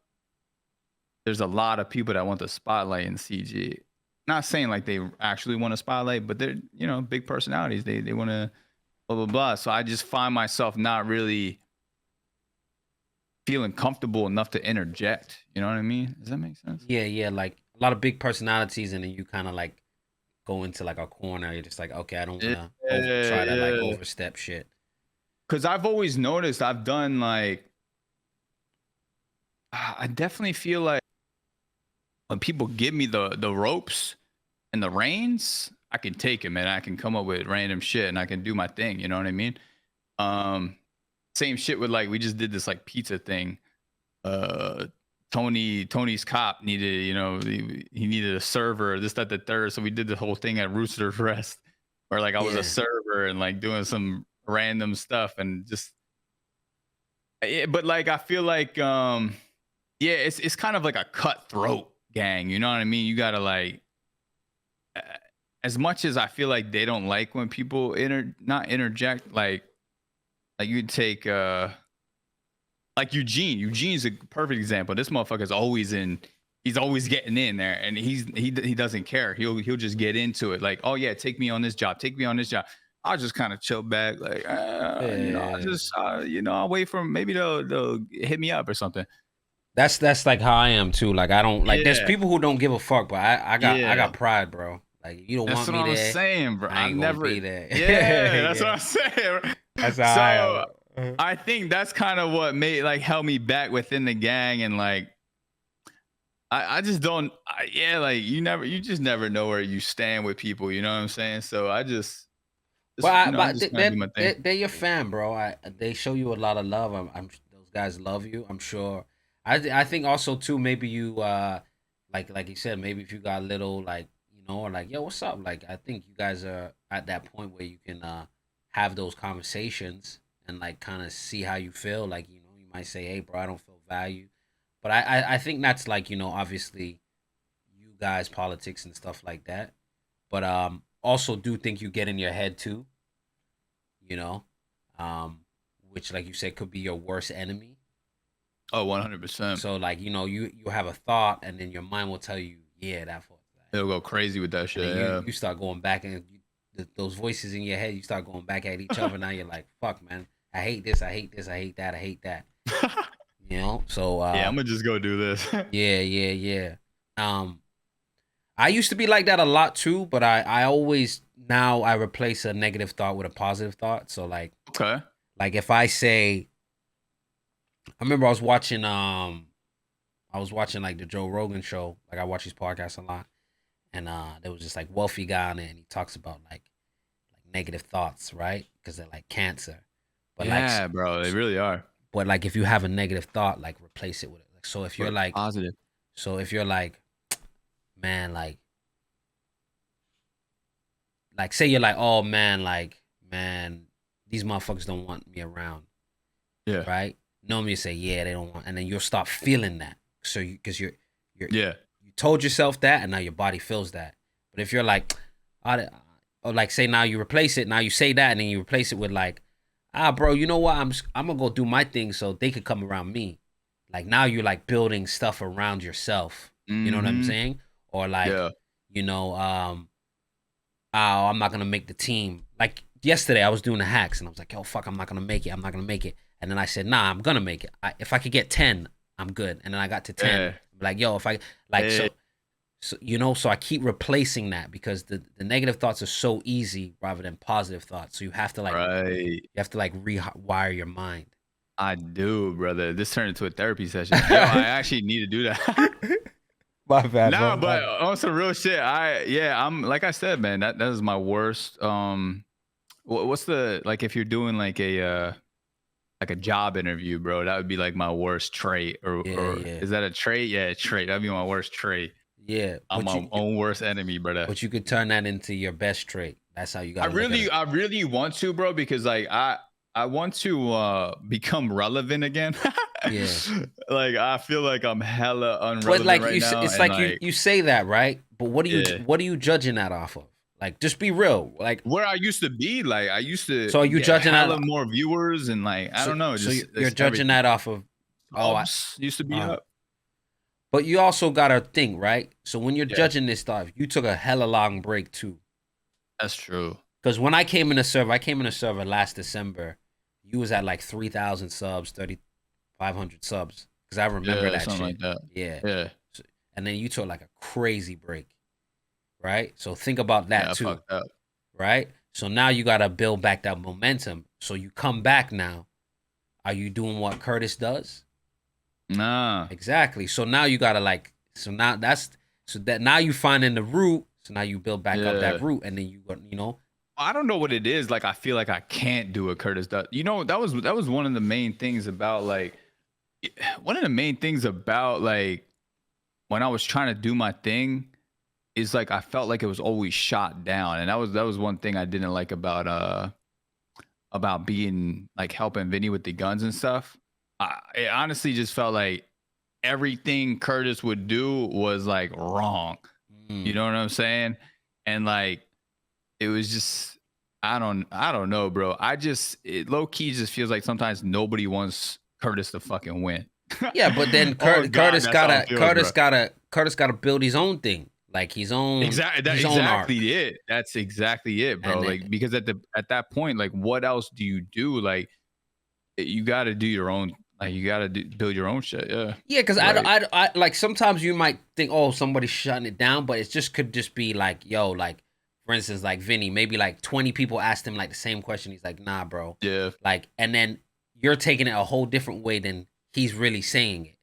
a lot of people that want the spotlight in CG. Not saying like they actually want a spotlight, but they're big personalities. They want to blah blah blah. So I just find myself not really feeling comfortable enough to interject. You know what I mean? Does that make sense? Yeah. Like a lot of big personalities, and then you kind of like go into like a corner. You're just like, okay, I don't want to try to like overstep shit. Because I've always noticed I've done like, I definitely feel like when people give me the ropes and the reins, I can take them and I can come up with random shit and I can do my thing. You know what I mean? Same shit with like, we just did this like pizza thing. Tony's cop needed, he needed a server, this, that, the third. So we did the whole thing at Rooster's Rest where like I was a server and like doing some random stuff and just, but like, I feel like, it's kind of like a cutthroat gang. You know what I mean? You gotta like, as much as I feel like they don't like when people not interject, like you'd take like Eugene. Eugene's a perfect example. This motherfucker's he's always getting in there, and he doesn't care. He'll just get into it. Like, oh yeah, take me on this job. I'll just kind of chill back, like I'll wait for them. Maybe they'll hit me up or something. That's like how I am too. Like I don't like. There's people who don't give a fuck, but I got pride, bro. Like you don't want me there. That's what I'm saying, bro. I ain't never be there. Yeah, that's what I'm saying. That's how I think that's kind of what held me back within the gang, and like I just don't. Like you just never know where you stand with people. You know what I'm saying? So I just. But they're your fan, bro. They show you a lot of love. I'm those guys love you. I'm sure. I think also too, maybe you like you said, maybe if you got little like or like, yo, what's up? Like I think you guys are at that point where you can have those conversations and like kind of see how you feel. Like you might say, hey, bro, I don't feel valued, but I think that's like obviously you guys politics and stuff like that, but also do think you get in your head too, which like you said could be your worst enemy. Oh, 100%. So like, you have a thought and then your mind will tell you, yeah, that thought. It'll go crazy with that shit. You start going back and those voices in your head, you start going back at each other. Now you're like, fuck, man, I hate this, I hate this, I hate that, I hate that. So yeah, I'm gonna just go do this. Yeah. I used to be like that a lot too, but I always now I replace a negative thought with a positive thought. So like, okay, like if I say, I remember I was watching like the Joe Rogan show. Like I watch his podcast a lot, and there was just like wealthy guy on it, and he talks about like negative thoughts, right? Because they're like cancer. But yeah, bro, they really are. But like if you have a negative thought, like replace it with it. Like so if you're like positive. So if you're like, man, like say you're like, oh man, these motherfuckers don't want me around. Yeah. Right. Normally you say, yeah, they don't want, and then you'll start feeling that. So because you told yourself that, and now your body feels that. But if you're like, or like say now you replace it, now you say that, and then you replace it with like, bro, you know what? I'm gonna go do my thing so they could come around me. Like now you're like building stuff around yourself. You know what I'm saying? Or like, I'm not gonna make the team. Like yesterday, I was doing the hacks, and I was like, yo, fuck, I'm not gonna make it. And then I said, nah, I'm gonna make it. If I could get 10, I'm good. And then I got to 10. Yeah. Like, yo, if I like, so so I keep replacing that because the negative thoughts are so easy rather than positive thoughts. So you have to like, you have to like rewire your mind. I do, brother. This turned into a therapy session. Yo, I actually need to do that. My bad. No, but on some real shit, I'm like I said, man, that is my worst. What's the, like if you're doing like a job interview, bro, that would be like my worst trait. Or is that a trait? Yeah, a trait. That'd be my worst trait. Yeah, I'm my own worst enemy, brother. But you could turn that into your best trait. That's how you got. I really want to, bro, because like I want to become relevant again. Yeah, like I feel like I'm hella unrelevant but like right now. It's like you say that, right? But what are you judging that off of? Like, just be real. Like, where I used to be, like I used to so are you get judging hella that? more viewers and like I don't know, So just you're it's judging everything. that off of, oh, Subs used to be up. but you also gotta think, right? So when you're Yeah, judging this stuff, you took a hella long break too. that's true. Because when I came in the server last December. You was at like 3,000 subs, 3,500 subs. Because I remember Yeah, that something shit. like that. Yeah. Yeah, So, and then you took like a crazy break, right? So think about that yeah, I too, fucked up. right? So now you gotta build back that momentum. So you come back now. Are you doing what Curtis does? Nah. Exactly. So now you gotta like. So that now you finding the root. So now you build back up that Yeah. root, and then you know. I don't know what it is. Like I feel like I can't do what Curtis does. You know, that was one of the main things about like when I was trying to do my thing is like I felt like it was always shot down. And that was one thing I didn't like about being like helping Vinny with the guns and stuff. It honestly just felt like everything Curtis would do was like wrong. You Mm. know what I'm saying? And like it was just I don't know, bro. It low key just feels like sometimes nobody wants Curtis to fucking win. Yeah, but then Oh God, that's how it feels, bro. Curtis gotta build his own thing, like his own arc, Exactly it. That's exactly it, bro. and then Like because at that point, like what else do you do? Like you got to do your own. Like you got to build your own shit. Yeah, yeah, because right. I like sometimes you might think, oh, somebody's shutting it down, but it just could just be like, yo, like for instance, like Vinny, maybe like 20 people asked him like the same question. He's like, nah, bro, Yeah, like, and then you're taking it a whole different way than he's really saying it.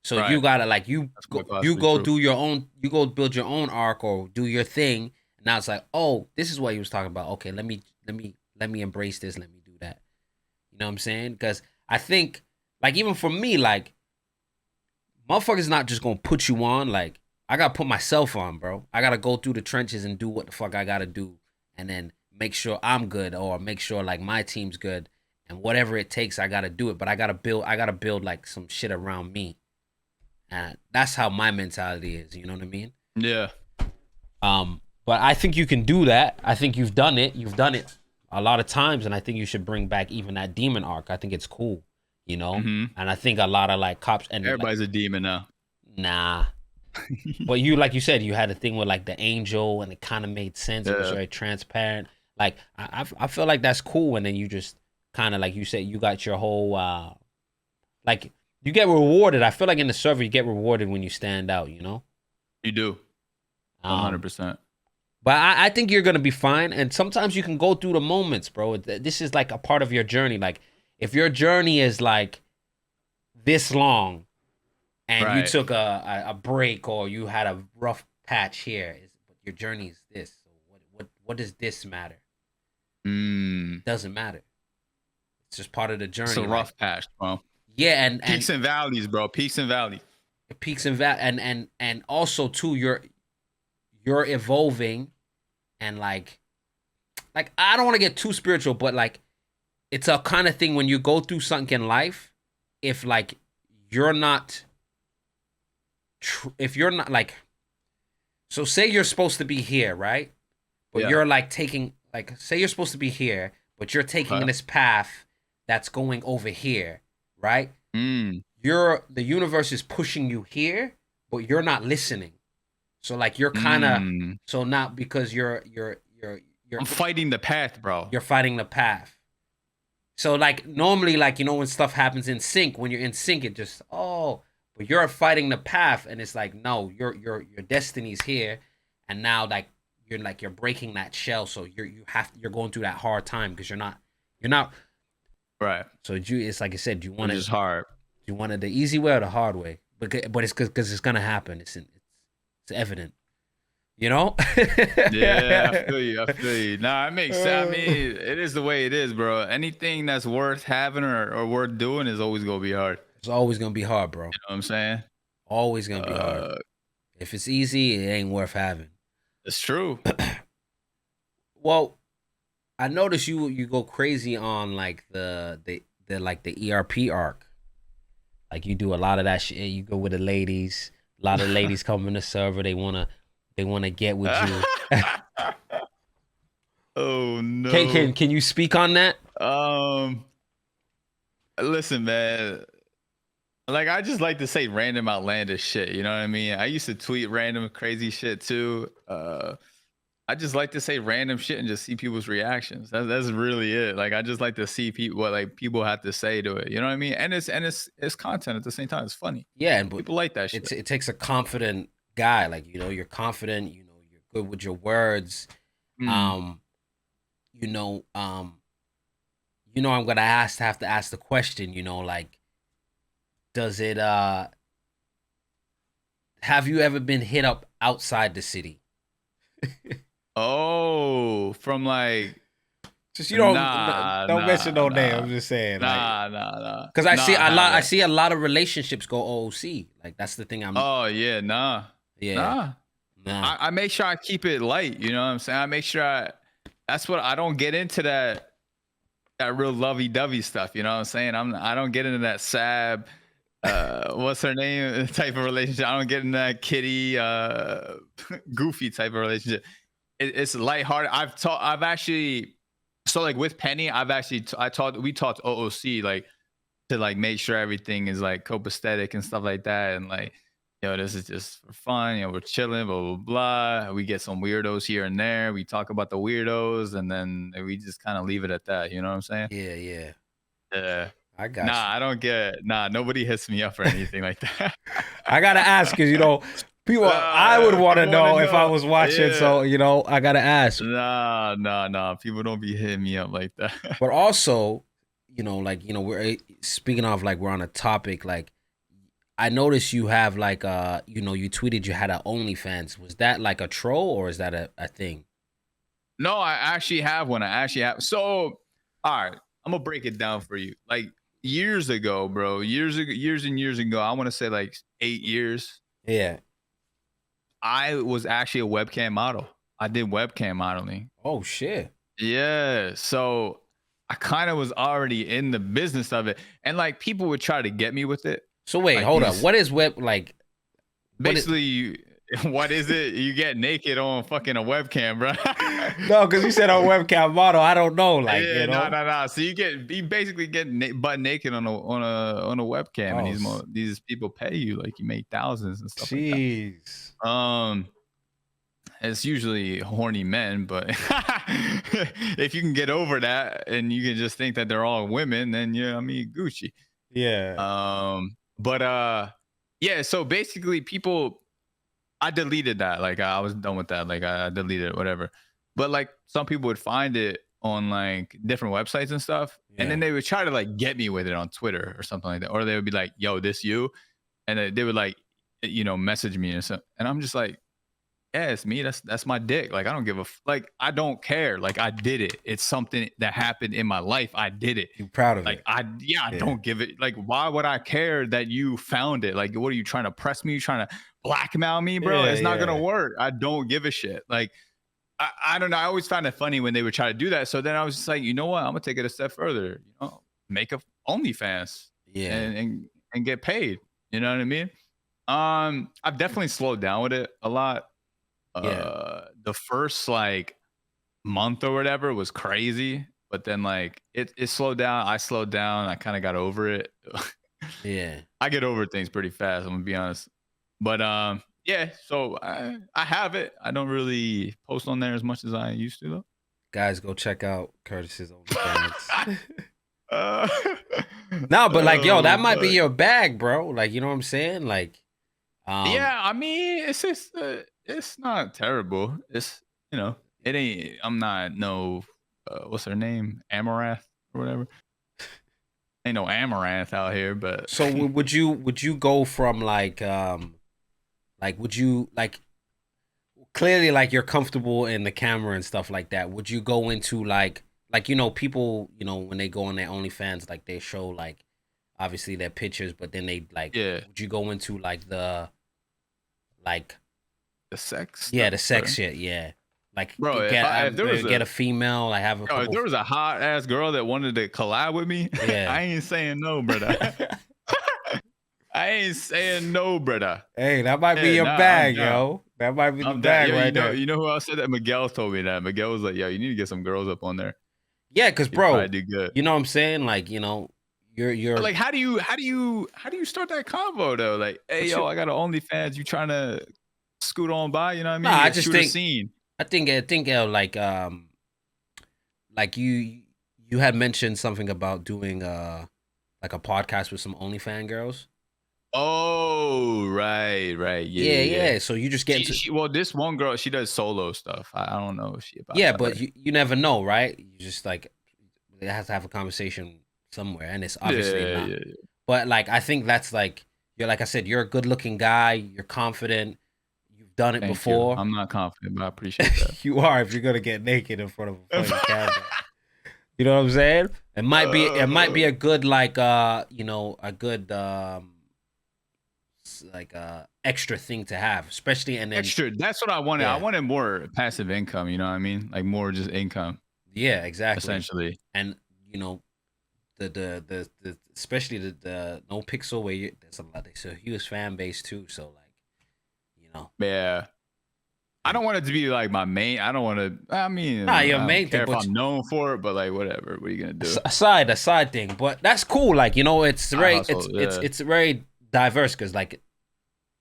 So you right. gotta like That's quite possibly true. you go build your own arc or do your thing. And now it's like, oh, this is what he was talking about. Okay, let me embrace this. Let me do that. You know what I'm saying? Because I think like even for me, like motherfuckers not just gonna put you on. Like I gotta put myself on, bro. I gotta go through the trenches and do what the fuck I gotta do, and then make sure I'm good or make sure like my team's good, and whatever it takes, I gotta do it. But I gotta build like some shit around me. And that's how my mentality is. You know what I mean? Yeah, But I think you can do that. I think you've done it. You've done it a lot of times, and I think you should bring back even that demon arc. I think it's cool, you know. hmm And I think a lot of like cops and like, everybody's a demon now. nah. But you like you said, you had a thing with like the angel, and it kind of made sense. It was Yeah, very transparent. Like I feel like that's cool. And then you just kind of like you said, you got your whole like you get rewarded. I feel like in the server, you get rewarded when you stand out. You know. you do Um, 100%. But I think you're gonna be fine. And sometimes you can go through the moments, bro. This is like a part of your journey. Like if your journey is like this long, and you Right. took a break or you had a rough patch here, your journey is this. So what does this matter? Mm. Doesn't matter. It's just part of the It's a journey. Like rough patch, bro. yeah, Peaks and valleys, bro. Peaks and valleys. peaks and val and also too, you're evolving and like I don't want to get too spiritual, but like it's a kind of thing when you go through something in life, if like you're not if you're not like so say you're supposed to be here, right? But Yeah. you're like taking like say you're supposed to be here, but you're taking Okay. this path that's going over here, right? Mm. The universe is pushing you here, but you're not listening. So like you're kind of Mm. so not because I'm fighting the path, bro. you're fighting the path. So like normally like you know when stuff happens in sync, when you're in sync it just but you're fighting the path and it's like no, your destiny's here and now like you're breaking that shell so you're going through that hard time because you're not Right. so it's like I said, do Which is hard. you want it the easy way or the hard way? But it's because it's gonna happen. It's evident. You know? Yeah, I feel you. I feel you. Nah, it makes sense. I mean, it is the way it is, bro. Anything that's worth having or worth doing is always gonna be hard. It's always gonna be hard, bro. You know what I'm saying? Always gonna be hard. Uh, If it's easy, it ain't worth having. it's true. Well, I noticed you go crazy on like the ERP arc. Like you do a lot of that shit. You go with the ladies. A lot of ladies come in the server. They wanna get with you. Oh no. Can you speak on that? Um, listen, man. Like I just like to say random outlandish shit. You know what I mean? I used to tweet random crazy shit too. I just like to say random shit and just see people's reactions. That's really it. Like I just like to see people what like people have to say to it. You know what I mean? And it's content at the same time. It's funny. Yeah, and but People like that shit. it takes a confident guy. Like, you know, you're confident, you know, you're good with your words. Mm. Um, you know, I'm gonna have to ask the question, you know, like, does it have you ever been hit up outside the city? Oh, from like Just don't mention nah, no name. nah, I'm just saying, like, nah. because Nah, I I haven't. see a lot of relationships go OOC. Like that's the thing. Oh yeah, nah. Yeah, Nah. nah, I make sure I keep it light, you know what I'm saying? I make sure that's what I don't get into that real lovey-dovey stuff, you know what I'm saying? I don't get into that sad what's her name type of relationship. I don't get in that kitty goofy type of relationship. It's lighthearted. I've actually so like with Penny, we talked OOC like to like make sure everything is like copacetic and stuff like that. And like, this is just for fun. We're chilling, blah, blah, blah. We get some weirdos here and there. We talk about the weirdos and then we just kind of leave it at that. You know what I'm saying? yeah, yeah. Yeah. I got Nah, you. I don't get, nah, nobody hits me up or anything like that. I gotta ask because people. I would want to People want to know if I know. was watching. Yeah. So I gotta ask. Nah. People don't be hitting me up like that. But also, we're speaking of like we're on a topic. Like I noticed you have like you tweeted you had an OnlyFans. Was that like a troll or is that a thing? No, I actually have one. I actually have. So, all right, I'm gonna break it down for you. Like years ago, bro, years and years ago, I want to say like 8 years. Yeah. I was actually a webcam model. I did webcam modeling. Oh shit. Yeah. So I kind of was already in the business of it. And like people would try to get me with it. So wait, Like hold up. What is web like? Basically, what is it? You get naked on fucking a webcam, bro. No, because you said a webcam model. I don't know. Like, Yeah, no. So you basically get butt naked on a webcam, Oh, and these people pay you like you make thousands and stuff like jeez. that. It's usually horny men, but if you can get over that and you can just think that they're all women, then yeah, I mean Gucci. Yeah. But yeah. So basically, I deleted that. Like I was done with that. Like I deleted it, whatever. But like some people would find it on like different websites and stuff, and then Yeah. they would try to like get me with it on Twitter or something like that, or they would be like, "Yo, this you," and they would like, message me and stuff, and I'm just like, "Yeah, it's me. That's my dick. Like I don't give a like I don't care. Like I did it. It's something that happened in my life. I did it. You proud of Like it? I don't give it. Like why would I care that you found it? Like what are you trying to press me? You trying to blackmail me, bro? Yeah, It's not gonna yeah. work. I don't give a shit. Like I don't know. I always found it funny when they would try to do that. So then I was just like, you know what? I'm gonna take it a step further. Make a OnlyFans Yeah. and get paid. You know what I mean? I've definitely slowed down with it a lot. Yeah. The first like month or whatever was crazy, but then like it slowed down. I slowed down. I kind of got over it. Yeah. I get over things pretty fast. I'm gonna be honest. But yeah. So I have it. I don't really post on there as much as I used to though. Guys, go check out Curtis's OnlyFans. uh, No, but like, yo, that might be fuck. your bag, bro. Like, you know what I'm saying? Like, Yeah. I mean, it's just it's not terrible. It's it ain't. I'm not no. What's her name? Amaranth or whatever. Ain't no amaranth out here, but so would you go from like would you like clearly like you're comfortable in the camera and stuff like that? Would you go into like people when they go on their OnlyFans like they show like obviously their pictures, but then they like yeah, would you go into like the like the sex. yeah the Stuff, sex shit yeah like bro. If there was get a female like have a if couple there was a hot ass girl that wanted to collab with me, yeah. I ain't saying no, brother. I ain't saying no, brother. Hey, that might be Yeah, your nah, I'm bag, down. yo. That might be the I'm that. bag Yo, right there. you know who else said that? Miguel told me that. Miguel was like, "Yo, you need to get some girls up on there. Yeah, because You'd probably bro, do good." you know what I'm saying? Like, you know, But you're like, how do you start that convo though? Like, hey, what yo, you I got an OnlyFans. You trying to scoot on by? You know what I nah, mean? I Yeah, just shoot a think scene. like you had mentioned something about doing like a podcast with some OnlyFans girls. Oh, right, right. Yeah, Yeah, yeah, yeah. yeah. So you just get into Well, this one girl, she does solo stuff. I don't know if she about yeah, that, but right? you never know, right? You just like it has to have a conversation somewhere, and it's obviously Yeah, not. yeah, yeah. But like I think that's like you're like I said, you're a good looking guy, you're confident, you've done it Thank you. before. I'm not confident, but I appreciate that. You are if you're gonna get naked in front of a fucking camera. You know what I'm saying? It might be a good like you know a good like extra thing to have, especially and then Extra. That's what I wanted. I yeah wanted more passive income. You know what I mean? Like more just income, yeah exactly, essentially. and you know the especially the NoPixel where there's a huge fan base too, so like you know Yeah. I don't want it to be like my main. I don't want to. I mean, nah your I don't main thing, care if but I'm known for it, but like whatever. What are you gonna do? a side thing, but that's cool. Like you know, it's Side very hustle. Yeah. it's very diverse because like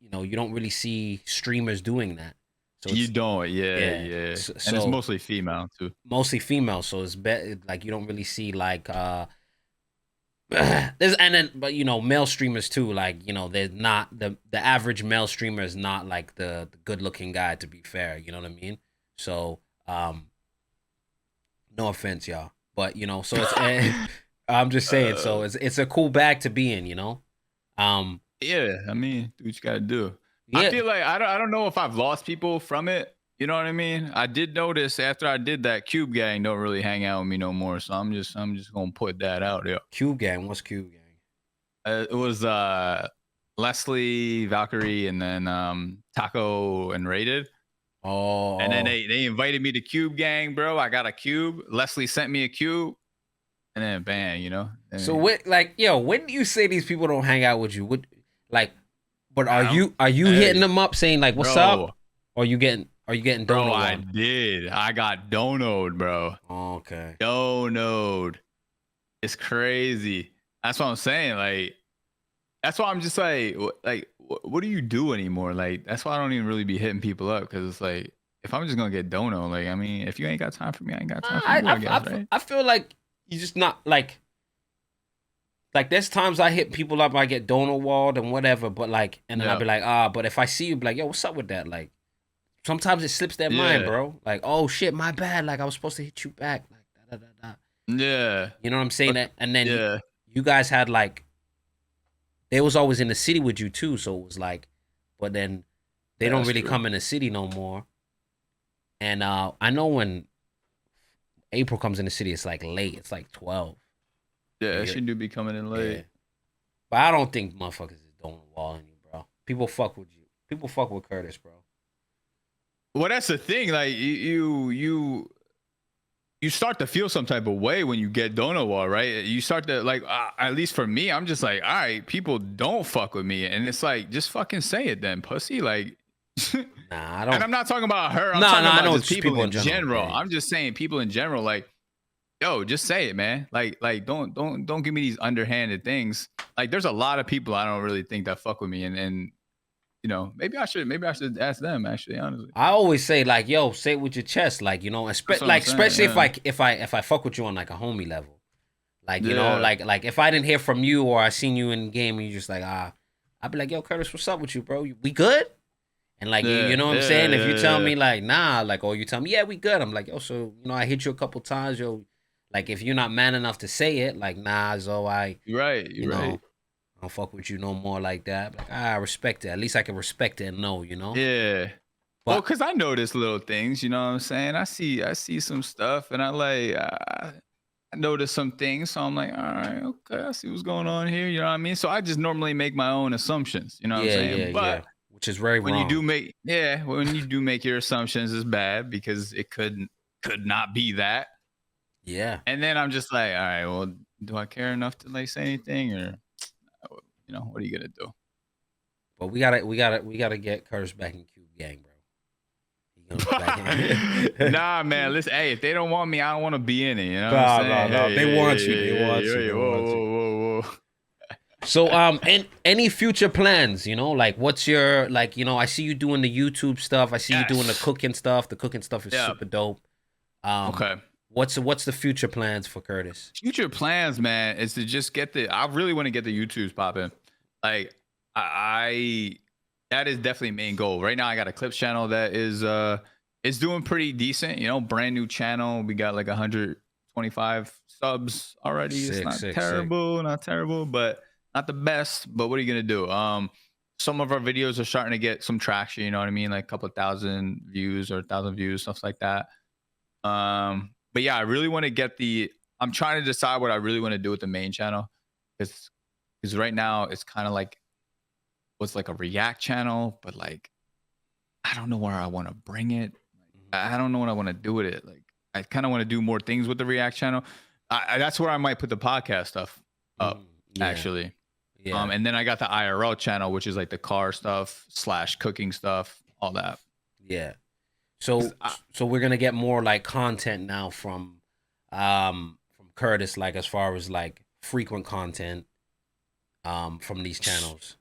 you know you don't really see streamers doing that. So You it's don't. Yeah, yeah, yeah. so, And it's so mostly female too. mostly female. So it's better like you don't really see like there's and then but you know male streamers too. Like you know they're not the average male streamer is not like the good looking guy. To be fair, you know what I mean. So no offense, y'all, but you know so it's I'm just saying. uh, So it's a cool bag to be in. You know. Um. yeah. I mean, do what you gotta do. I Yeah. feel like I don't know if I've lost people from it. You know what I mean? I did notice after I did that, Cube Gang don't really hang out with me no more. So I'm just gonna put that out there. Cube Gang. What's Cube Gang? It was Leslie, Valkyrie, and then Taco and Rated. And then Oh. they invited me to Cube Gang, bro. I got a cube. Leslie sent me a cube, and then bam, you know. So what? Like, yo, when do you say these people don't hang out with you? What, like, but I don't. are you hitting Hey, them up saying like, "What's bro, up?" Or are you getting bro, dono I one? did. I got donoed, bro. Oh, okay. Donoed. It's crazy. That's what I'm saying. Like, that's why I'm just like, what do you do anymore? Like, that's why I don't even really be hitting people up because it's like, if I'm just gonna get dono, like, I mean, if you ain't got time for me, I ain't got time for you, I guess, right? I feel like you just not like there's times I hit people up, I get donor walled and whatever, but like, and then I'll Yeah, be like, but if I see you, be like, yo, what's up with that? Like, sometimes it slips their mind, yeah, bro. Like, oh shit, my bad. Like, I was supposed to hit you back. Like, da da da da. yeah, You know what I'm saying? but That, and then yeah, you guys had like they was always in the city with you too, so it was like, but then they yeah, don't that's really true. come in the city no more. And I know when April comes in the city, it's like late. It's like 12. Yeah, Yeah, she do be coming in yeah. late. But I don't think motherfuckers is doing walling you, bro. People fuck with you. People fuck with Curtis, bro. Well, that's the thing. Like, you start to feel some type of way when you get donut wall, right? You start to like, at least for me, I'm just like, all right, people don't fuck with me, and it's like, just fucking say it then, pussy. Like, Nah, I and don't. I'm not talking about her. I'm Nah, talking nah, I about know just just people people in in general. general. Yeah, I'm just saying people in general. Like, yo, just say it, man. Like, don't give me these underhanded things. Like, there's a lot of people I don't really think that fuck with me, and you know, maybe I should ask them actually, honestly. I always say like, yo, say it with your chest, like you know, That's what I'm like saying. especially Yeah, if I fuck with you on like a homie level, like you know, yeah, like if I didn't hear from you or I seen you in the game and you just like I'd be like, yo, Curtis, what's up with you, bro? We good? And like you yeah, know what I'm yeah, saying? If you tell yeah, me like nah, like or you tell me yeah, we good, I'm like, yo, so you know, I hit you a couple times, yo. Like if you're not man enough to say it, like nah, so You're right. you You're right. know, I don't fuck with you no more like that. Like I respect it. At least I can respect it and know, you know. Yeah. Well, But cause I notice little things, you know what I'm saying? I see some stuff and I notice some things. So I'm like, all right, okay, I see what's going on here. You know what I mean? So I just normally make my own assumptions, you know what I'm yeah, saying? yeah, yeah. But Which is very wrong. when you do make your assumptions is bad because it could not be that. Yeah. And then I'm just like, all right, well, do I care enough to like say anything or you know, what are you gonna do? But we gotta get Curtis back in Cube Gang, bro. Nah, man. Listen, hey, if they don't want me, I don't want to be in it. You know what Nah, I'm saying? nah. Hey, They want you. hey, They want you. hey, They whoa, want you. whoa, whoa. So, and any future plans? You know, like what's your like? You know, I see you doing the YouTube stuff. I see you doing the Yes. cooking stuff. The cooking stuff is Yeah. super dope. Okay. What's the future plans for Curtis? Future plans, man, is to just get I really want to get the YouTubes popping. Like, I that is definitely main goal. Right now, I got a clips channel that is doing pretty decent. You know, brand new channel. We got like 125 subs already. It's not terrible, not terrible, but not the best. But what are you gonna do? Some of our videos are starting to get some traction. You know what I mean? Like a couple thousand views or 1,000 views, stuff like that. But yeah, I really want to get I'm trying to decide what I really want to do with the main channel, because right now it's kind of like what's like a react channel, but like I don't know where I want to bring it. I don't know what I want to do with it. Like I kind of want to do more things with the react channel. That's where I might put the podcast stuff up, actually. Yeah. And then I got the IRL channel, which is like the car stuff / cooking stuff, all that. Yeah. So we're gonna get more like content now from Curtis, like as far as like frequent content from these channels.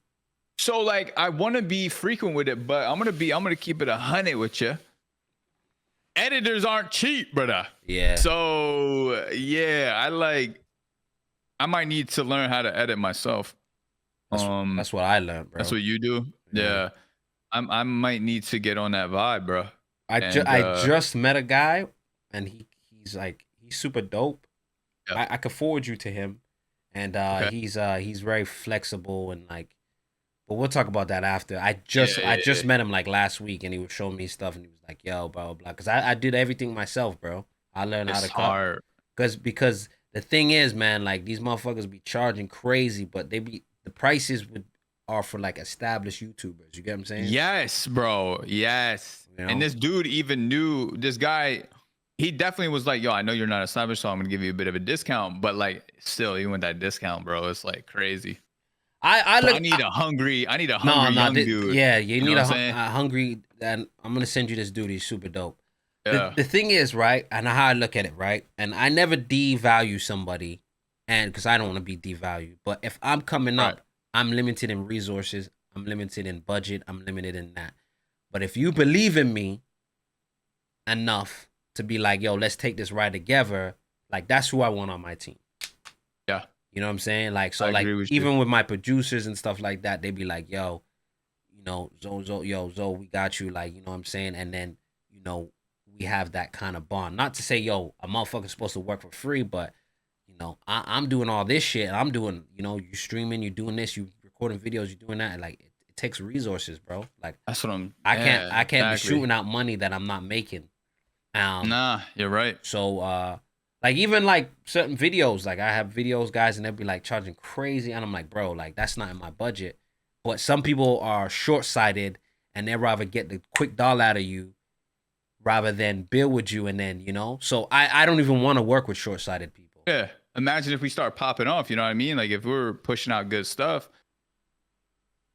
So like I want to be frequent with it, but I'm gonna keep it 100 with you. Editors aren't cheap, brother. Yeah. So yeah, I might need to learn how to edit myself. That's what I learned, bro. That's what you do. Yeah. I might need to get on that vibe, bro. I just met a guy, and he's super dope. Yep. I could forward you to him, and he's very flexible and like. But we'll talk about that after. I just met him like last week, and he was showing me stuff, and he was like, "Yo, blah blah blah." Because I did everything myself, bro. I learned how to cut. Because the thing is, man, like these motherfuckers be charging crazy, but the prices are for like established YouTubers. You get what I'm saying? Yes, bro. Yes. You know? And this dude even knew this guy. He definitely was like, "Yo, I know you're not established, so I'm gonna give you a bit of a discount." But like, still, even with that discount, bro, it's like crazy. I need a hungry young dude. Yeah, you need a hungry, and I'm gonna send you this dude. He's super dope. Yeah. The thing is, right, and how I look at it, right, and I never devalue somebody, and because I don't want to be devalued. But if I'm coming up, I'm limited in resources, I'm limited in budget, I'm limited in that. But if you believe in me enough to be like, "Yo, let's take this ride together," like that's who I want on my team. Yeah. You know what I'm saying? Like, so like even with my producers and stuff like that, they be like, "Yo, you know, Zo, we got you." Like, you know what I'm saying? And then, you know, we have that kind of bond. Not to say, yo, a motherfucker's supposed to work for free, but, you know, I'm doing all this shit. I'm doing, you know, you streaming, you doing this, you recording videos, you doing that. Like, it takes resources, bro. Like, that's what I can't be shooting out money that I'm not making. Nah, you're right. So, like even like certain videos, like I have videos, guys, and they'll be like charging crazy, and I'm like, bro, like that's not in my budget. But some people are short-sighted, and they'd rather get the quick dollar out of you rather than build with you, and then you know. So I don't even want to work with short-sighted people. Yeah, imagine if we start popping off. You know what I mean? Like if we're pushing out good stuff,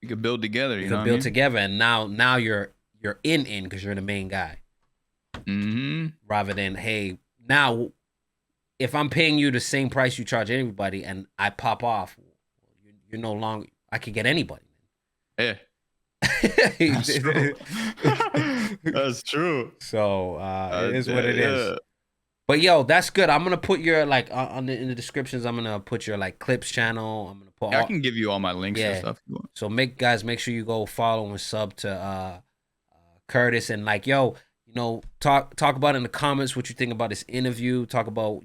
we could build together. You know, build together, and now you're in because you're the main guy. Mm-hmm. Rather than hey now. If I'm paying you the same price you charge anybody and I pop off, you're no longer. I could get anybody. Yeah, that's true. That's true. So it is what it is. But yo, that's good. I'm gonna put your like in the descriptions. I'm gonna put your like clips channel. I'm gonna put. I can give you all my links and stuff. So make sure you go follow and sub to Curtis and like yo. You know, talk about in the comments what you think about this interview. Talk about,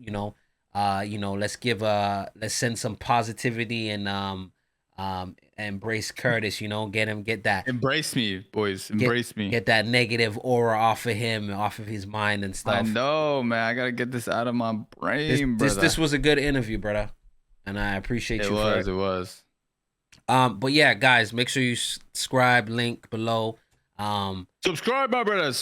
let's send some positivity and embrace Curtis, get that. Embrace me, boys. Embrace me. Get that negative aura off of him, off of his mind and stuff. I know, man. I gotta get this out of my brain, brother. This was a good interview, brother. And I appreciate you for it. It was. But yeah, guys, make sure you subscribe, link below. Subscribe, my brothers.